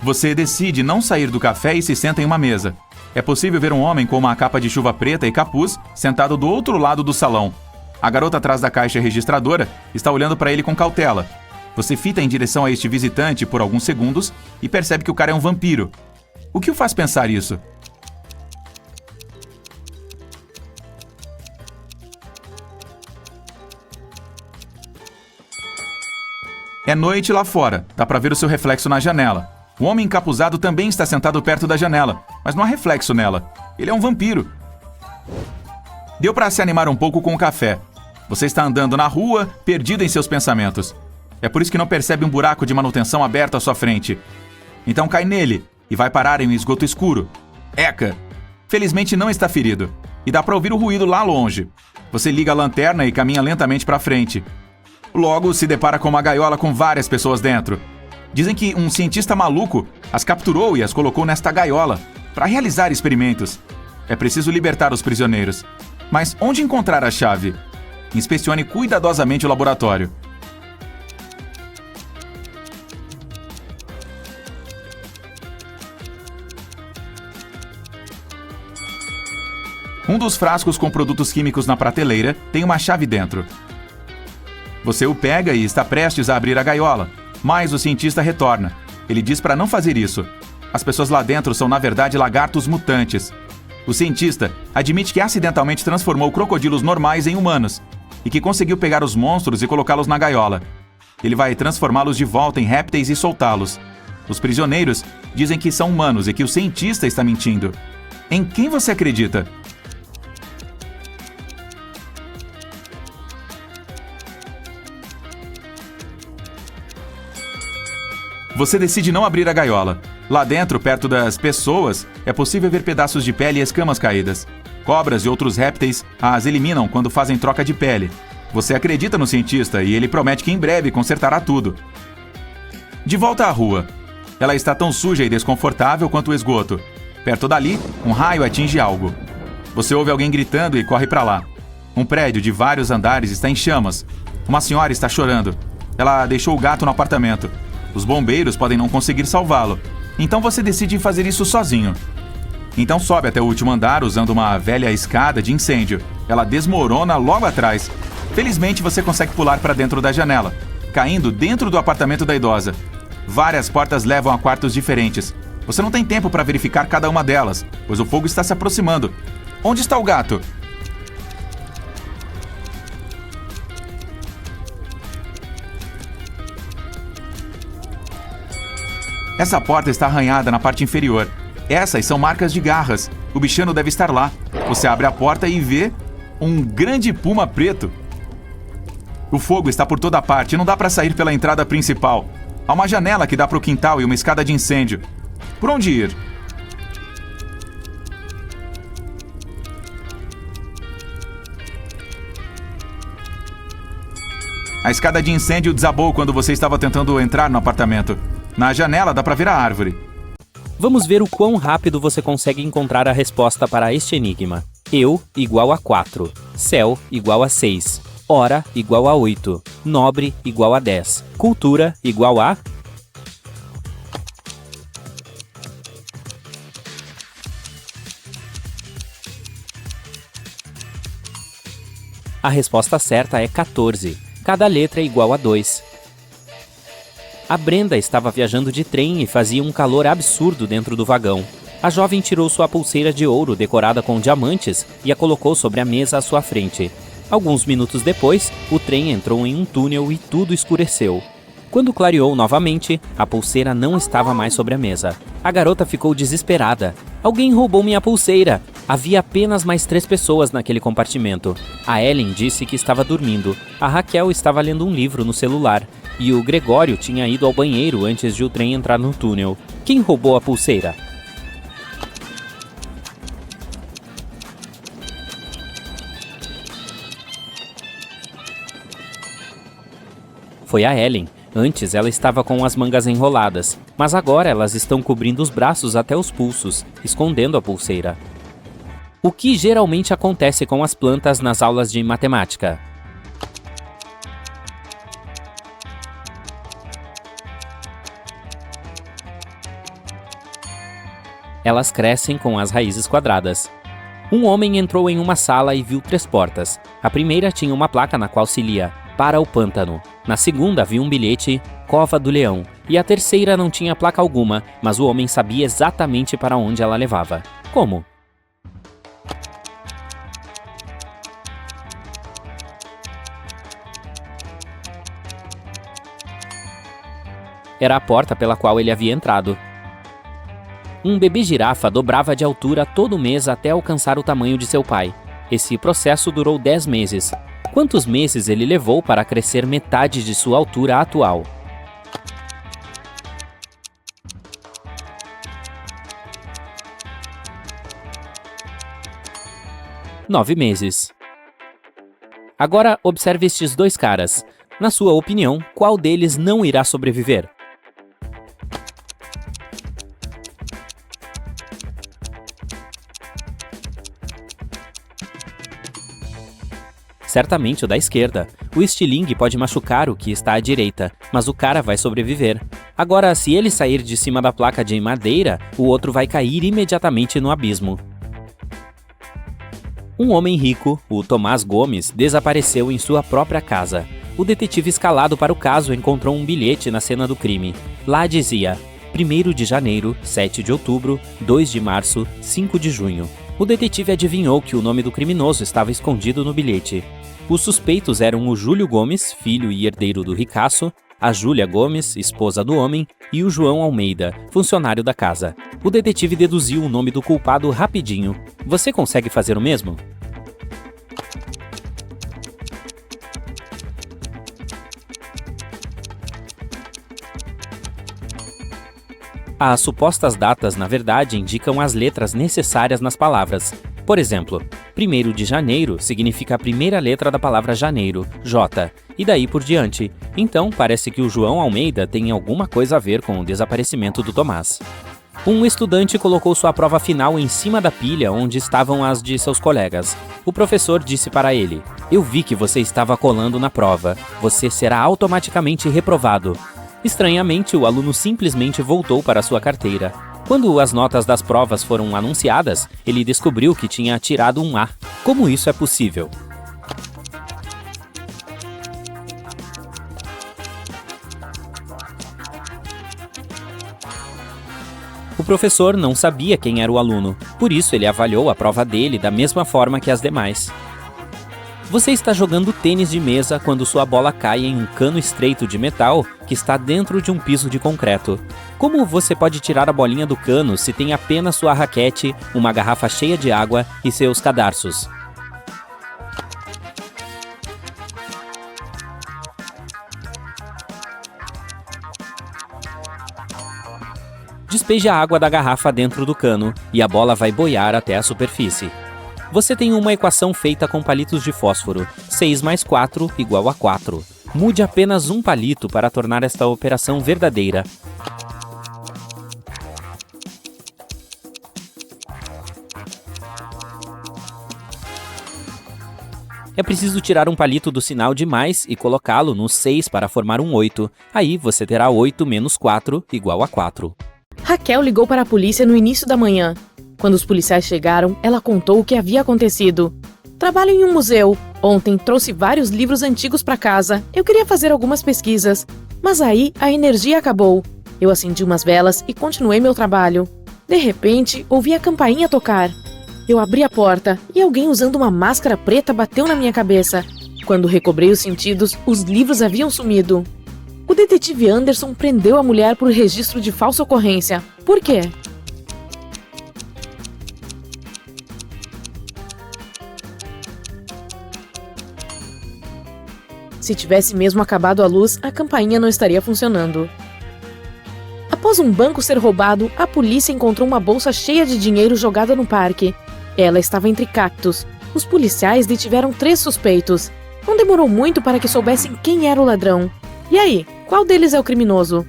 Você decide não sair do café e se senta em uma mesa. É possível ver um homem com uma capa de chuva preta e capuz sentado do outro lado do salão. A garota atrás da caixa registradora está olhando para ele com cautela. Você fita em direção a este visitante por alguns segundos e percebe que o cara é um vampiro. O que o faz pensar isso? É noite lá fora, dá pra ver o seu reflexo na janela. O homem encapuzado também está sentado perto da janela, mas não há reflexo nela. Ele é um vampiro. Deu pra se animar um pouco com o café. Você está andando na rua, perdido em seus pensamentos. É por isso que não percebe um buraco de manutenção aberto à sua frente. Então cai nele e vai parar em um esgoto escuro. Eca! Felizmente não está ferido. E dá pra ouvir o ruído lá longe. Você liga a lanterna e caminha lentamente pra frente. Logo, se depara com uma gaiola com várias pessoas dentro. Dizem que um cientista maluco as capturou e as colocou nesta gaiola para realizar experimentos. É preciso libertar os prisioneiros. Mas onde encontrar a chave? Inspecione cuidadosamente o laboratório. Um dos frascos com produtos químicos na prateleira tem uma chave dentro. Você o pega e está prestes a abrir a gaiola, mas o cientista retorna. Ele diz para não fazer isso. As pessoas lá dentro são, na verdade, lagartos mutantes. O cientista admite que acidentalmente transformou crocodilos normais em humanos e que conseguiu pegar os monstros e colocá-los na gaiola. Ele vai transformá-los de volta em répteis e soltá-los. Os prisioneiros dizem que são humanos e que o cientista está mentindo. Em quem você acredita? Você decide não abrir a gaiola. Lá dentro, perto das pessoas, é possível ver pedaços de pele e escamas caídas. Cobras e outros répteis as eliminam quando fazem troca de pele. Você acredita no cientista e ele promete que em breve consertará tudo. De volta à rua. Ela está tão suja e desconfortável quanto o esgoto. Perto dali, um raio atinge algo. Você ouve alguém gritando e corre para lá. Um prédio de vários andares está em chamas. Uma senhora está chorando. Ela deixou o gato no apartamento. Os bombeiros podem não conseguir salvá-lo. Então você decide fazer isso sozinho. Então sobe até o último andar usando uma velha escada de incêndio. Ela desmorona logo atrás. Felizmente você consegue pular para dentro da janela, caindo dentro do apartamento da idosa. Várias portas levam a quartos diferentes. Você não tem tempo para verificar cada uma delas, pois o fogo está se aproximando. Onde está o gato? Essa porta está arranhada na parte inferior. Essas são marcas de garras. O bichano deve estar lá. Você abre a porta e vê um grande puma preto. O fogo está por toda parte e não dá para sair pela entrada principal. Há uma janela que dá para o quintal e uma escada de incêndio. Por onde ir? A escada de incêndio desabou quando você estava tentando entrar no apartamento. Na janela dá para ver a árvore. Vamos ver o quão rápido você consegue encontrar a resposta para este enigma. Eu igual a 4. Céu igual a 6. Hora igual a 8. Nobre igual a 10. Cultura igual a... A resposta certa é 14. Cada letra é igual a 2. A Brenda estava viajando de trem e fazia um calor absurdo dentro do vagão. A jovem tirou sua pulseira de ouro decorada com diamantes e a colocou sobre a mesa à sua frente. Alguns minutos depois, o trem entrou em um túnel e tudo escureceu. Quando clareou novamente, a pulseira não estava mais sobre a mesa. A garota ficou desesperada. Alguém roubou minha pulseira! Havia apenas mais 3 pessoas naquele compartimento. A Ellen disse que estava dormindo. A Raquel estava lendo um livro no celular. E o Gregório tinha ido ao banheiro antes de o trem entrar no túnel. Quem roubou a pulseira? Foi a Ellen. Antes ela estava com as mangas enroladas, mas agora elas estão cobrindo os braços até os pulsos, escondendo a pulseira. O que geralmente acontece com as plantas nas aulas de matemática? Elas crescem com as raízes quadradas. Um homem entrou em uma sala e viu 3 portas. A primeira tinha uma placa na qual se lia "Para o pântano". Na segunda havia um bilhete "Cova do Leão". E a terceira não tinha placa alguma, mas o homem sabia exatamente para onde ela levava. Como? Era a porta pela qual ele havia entrado. Um bebê girafa dobrava de altura todo mês até alcançar o tamanho de seu pai. Esse processo durou 10 meses. Quantos meses ele levou para crescer metade de sua altura atual? Nove meses. Agora observe estes 2 caras. Na sua opinião, qual deles não irá sobreviver? Certamente o da esquerda. O estilingue pode machucar o que está à direita, mas o cara vai sobreviver. Agora, se ele sair de cima da placa de madeira, o outro vai cair imediatamente no abismo. Um homem rico, o Tomás Gomes, desapareceu em sua própria casa. O detetive escalado para o caso encontrou um bilhete na cena do crime. Lá dizia: 1º de janeiro, 7 de outubro, 2 de março, 5 de junho. O detetive adivinhou que o nome do criminoso estava escondido no bilhete. Os suspeitos eram o Júlio Gomes, filho e herdeiro do ricaço, a Júlia Gomes, esposa do homem, e o João Almeida, funcionário da casa. O detetive deduziu o nome do culpado rapidinho. Você consegue fazer o mesmo? As supostas datas, na verdade, indicam as letras necessárias nas palavras. Por exemplo, 1º de janeiro significa a primeira letra da palavra janeiro, J, e daí por diante. Então, parece que o João Almeida tem alguma coisa a ver com o desaparecimento do Tomás. Um estudante colocou sua prova final em cima da pilha onde estavam as de seus colegas. O professor disse para ele: "Eu vi que você estava colando na prova. Você será automaticamente reprovado." Estranhamente, o aluno simplesmente voltou para sua carteira. Quando as notas das provas foram anunciadas, ele descobriu que tinha tirado um A. Como isso é possível? O professor não sabia quem era o aluno, por isso ele avaliou a prova dele da mesma forma que as demais. Você está jogando tênis de mesa quando sua bola cai em um cano estreito de metal que está dentro de um piso de concreto. Como você pode tirar a bolinha do cano se tem apenas sua raquete, uma garrafa cheia de água e seus cadarços? Despeje a água da garrafa dentro do cano e a bola vai boiar até a superfície. Você tem uma equação feita com palitos de fósforo. 6 mais 4 igual a 4. Mude apenas um palito para tornar esta operação verdadeira. É preciso tirar um palito do sinal de mais e colocá-lo no 6 para formar um 8. Aí você terá 8 menos 4 igual a 4. Raquel ligou para a polícia no início da manhã. Quando os policiais chegaram, ela contou o que havia acontecido. Trabalho em um museu. Ontem trouxe vários livros antigos para casa. Eu queria fazer algumas pesquisas, Mas aí a energia acabou. Eu acendi umas velas e continuei meu trabalho. De repente, ouvi a campainha tocar. Eu abri a porta e alguém usando uma máscara preta bateu na minha cabeça. Quando recobrei os sentidos, os livros haviam sumido. O detetive Anderson prendeu a mulher por registro de falsa ocorrência. Por quê? Se tivesse mesmo acabado a luz, a campainha não estaria funcionando. Após um banco ser roubado, a polícia encontrou uma bolsa cheia de dinheiro jogada no parque. Ela estava entre cactos. Os policiais detiveram 3 suspeitos. Não demorou muito para que soubessem quem era o ladrão. E aí, qual deles é o criminoso?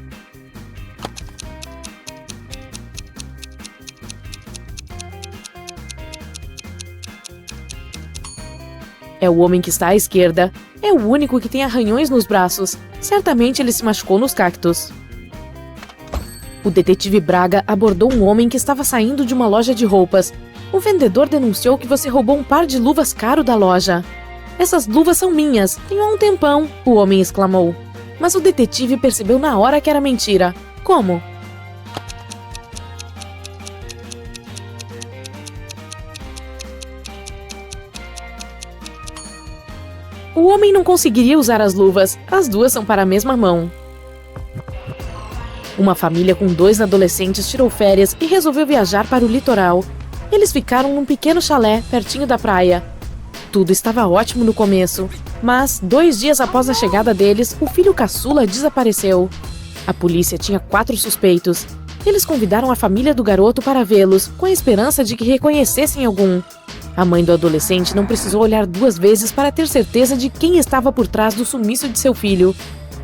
É o homem que está à esquerda. É o único que tem arranhões nos braços. Certamente ele se machucou nos cactos. O detetive Braga abordou um homem que estava saindo de uma loja de roupas. O vendedor denunciou que você roubou um par de luvas caro da loja. Essas luvas são minhas, tenho há um tempão, o homem exclamou. Mas o detetive percebeu na hora que era mentira. Como? O homem não conseguiria usar as luvas, as duas são para a mesma mão. Uma família com 2 adolescentes tirou férias e resolveu viajar para o litoral. Eles ficaram num pequeno chalé pertinho da praia. Tudo estava ótimo no começo, mas 2 dias após a chegada deles, o filho caçula desapareceu. A polícia tinha 4 suspeitos. Eles convidaram a família do garoto para vê-los, com a esperança de que reconhecessem algum. A mãe do adolescente não precisou olhar 2 vezes para ter certeza de quem estava por trás do sumiço de seu filho.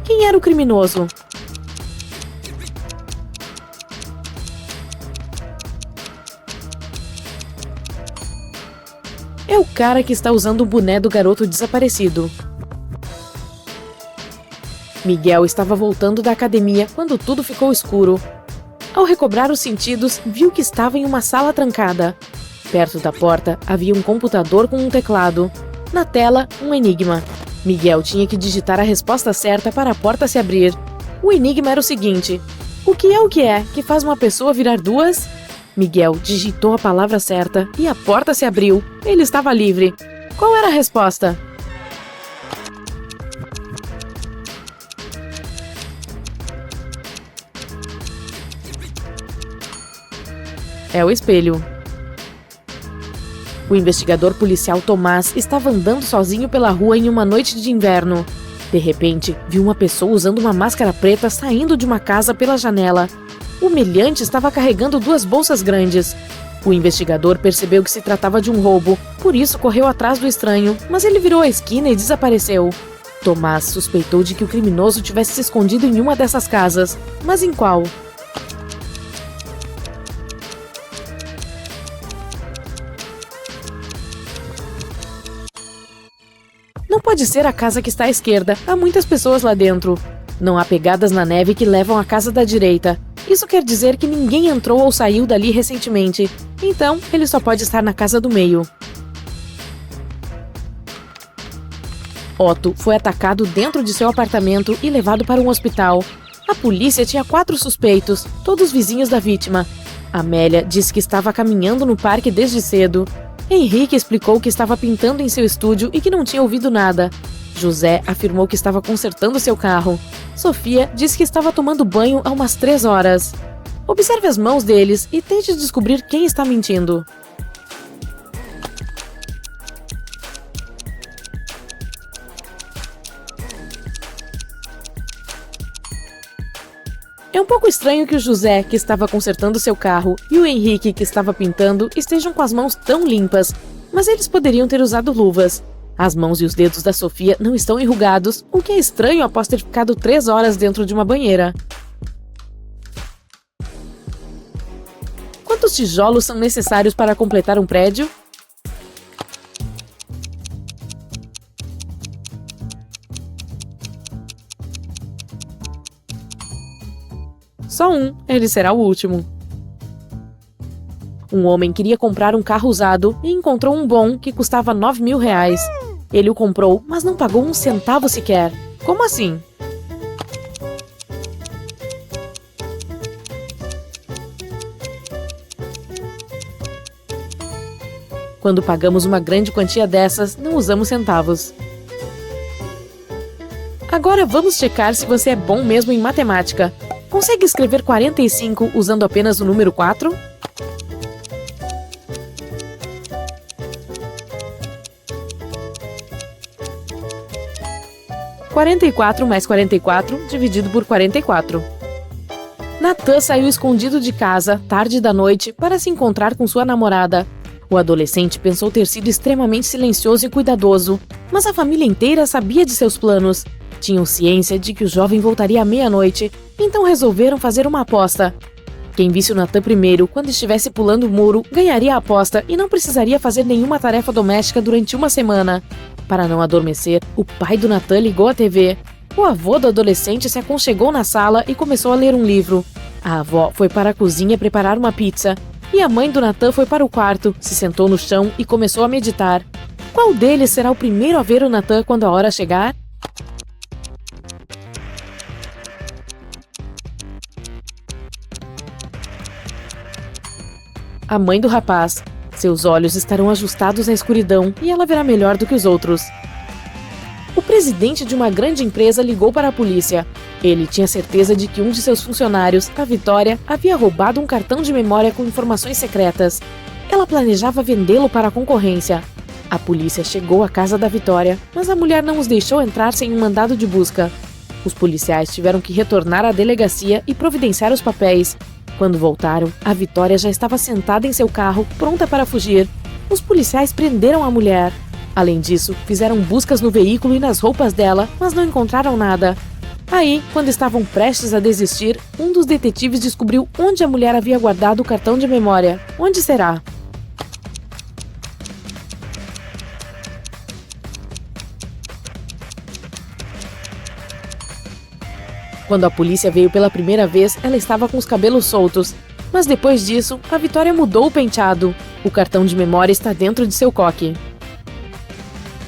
Quem era o criminoso? É o cara que está usando o boné do garoto desaparecido. Miguel estava voltando da academia quando tudo ficou escuro. Ao recobrar os sentidos, viu que estava em uma sala trancada. Perto da porta havia um computador com um teclado. Na tela, um enigma. Miguel tinha que digitar a resposta certa para a porta se abrir. O enigma era o seguinte: o que é que faz uma pessoa virar 2? Miguel digitou a palavra certa e a porta se abriu. Ele estava livre. Qual era a resposta? É o espelho. O investigador policial Tomás estava andando sozinho pela rua em uma noite de inverno. De repente, viu uma pessoa usando uma máscara preta saindo de uma casa pela janela. O meliante estava carregando 2 bolsas grandes. O investigador percebeu que se tratava de um roubo, por isso correu atrás do estranho, mas ele virou a esquina e desapareceu. Tomás suspeitou de que o criminoso tivesse se escondido em uma dessas casas, mas em qual? Não pode ser a casa que está à esquerda, há muitas pessoas lá dentro. Não há pegadas na neve que levam à casa da direita. Isso quer dizer que ninguém entrou ou saiu dali recentemente. Então, ele só pode estar na casa do meio. Otto foi atacado dentro de seu apartamento e levado para um hospital. A polícia tinha 4 suspeitos, todos vizinhos da vítima. Amélia disse que estava caminhando no parque desde cedo. Henrique explicou que estava pintando em seu estúdio e que não tinha ouvido nada. José afirmou que estava consertando seu carro. Sofia disse que estava tomando banho há umas 3 horas. Observe as mãos deles e tente descobrir quem está mentindo. É um pouco estranho que o José, que estava consertando seu carro, e o Henrique, que estava pintando, estejam com as mãos tão limpas, mas eles poderiam ter usado luvas. As mãos e os dedos da Sofia não estão enrugados, o que é estranho após ter ficado 3 horas dentro de uma banheira. Quantos tijolos são necessários para completar um prédio? Só um, ele será o último. Um homem queria comprar um carro usado e encontrou um bom que custava R$9.000. Ele o comprou, mas não pagou um centavo sequer. Como assim? Quando pagamos uma grande quantia dessas, não usamos centavos. Agora vamos checar se você é bom mesmo em matemática. Consegue escrever 45 usando apenas o número 4? (44 mais 44 dividido por 44). Natan saiu escondido de casa, tarde da noite, para se encontrar com sua namorada. O adolescente pensou ter sido extremamente silencioso e cuidadoso, mas a família inteira sabia de seus planos. Tinham ciência de que o jovem voltaria à meia-noite, então resolveram fazer uma aposta. Quem visse o Natan primeiro, quando estivesse pulando o muro, ganharia a aposta e não precisaria fazer nenhuma tarefa doméstica durante uma semana. Para não adormecer, o pai do Natan ligou a TV. O avô do adolescente se aconchegou na sala e começou a ler um livro. A avó foi para a cozinha preparar uma pizza. E a mãe do Natan foi para o quarto, se sentou no chão e começou a meditar. Qual deles será o primeiro a ver o Natan quando a hora chegar? A mãe do rapaz. Seus olhos estarão ajustados na escuridão e ela verá melhor do que os outros. O presidente de uma grande empresa ligou para a polícia. Ele tinha certeza de que um de seus funcionários, a Vitória, havia roubado um cartão de memória com informações secretas. Ela planejava vendê-lo para a concorrência. A polícia chegou à casa da Vitória, mas a mulher não os deixou entrar sem um mandado de busca. Os policiais tiveram que retornar à delegacia e providenciar os papéis. Quando voltaram, a Vitória já estava sentada em seu carro, pronta para fugir. Os policiais prenderam a mulher. Além disso, fizeram buscas no veículo e nas roupas dela, mas não encontraram nada. Aí, quando estavam prestes a desistir, um dos detetives descobriu onde a mulher havia guardado o cartão de memória. Onde será? Quando a polícia veio pela primeira vez, ela estava com os cabelos soltos. Mas depois disso, a Vitória mudou o penteado. O cartão de memória está dentro de seu coque.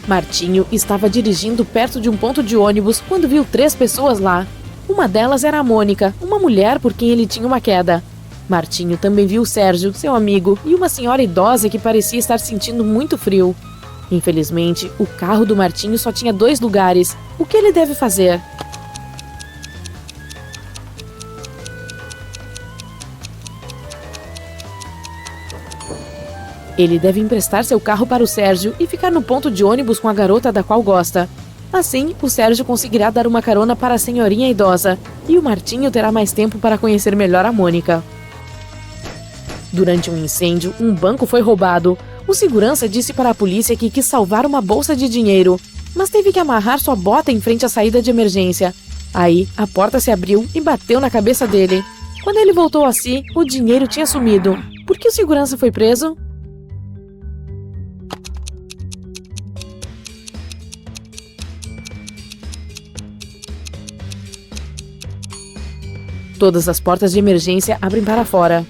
Martinho estava dirigindo perto de um ponto de ônibus quando viu 3 pessoas lá. Uma delas era a Mônica, uma mulher por quem ele tinha uma queda. Martinho também viu Sérgio, seu amigo, e uma senhora idosa que parecia estar sentindo muito frio. Infelizmente, o carro do Martinho só tinha 2 lugares. O que ele deve fazer? Ele deve emprestar seu carro para o Sérgio e ficar no ponto de ônibus com a garota da qual gosta. Assim, o Sérgio conseguirá dar uma carona para a senhorinha idosa e o Martinho terá mais tempo para conhecer melhor a Mônica. Durante um incêndio, um banco foi roubado. O segurança disse para a polícia que quis salvar uma bolsa de dinheiro, mas teve que amarrar sua bota em frente à saída de emergência. Aí, a porta se abriu e bateu na cabeça dele. Quando ele voltou a si, o dinheiro tinha sumido. Por que o segurança foi preso? Todas as portas de emergência abrem para fora.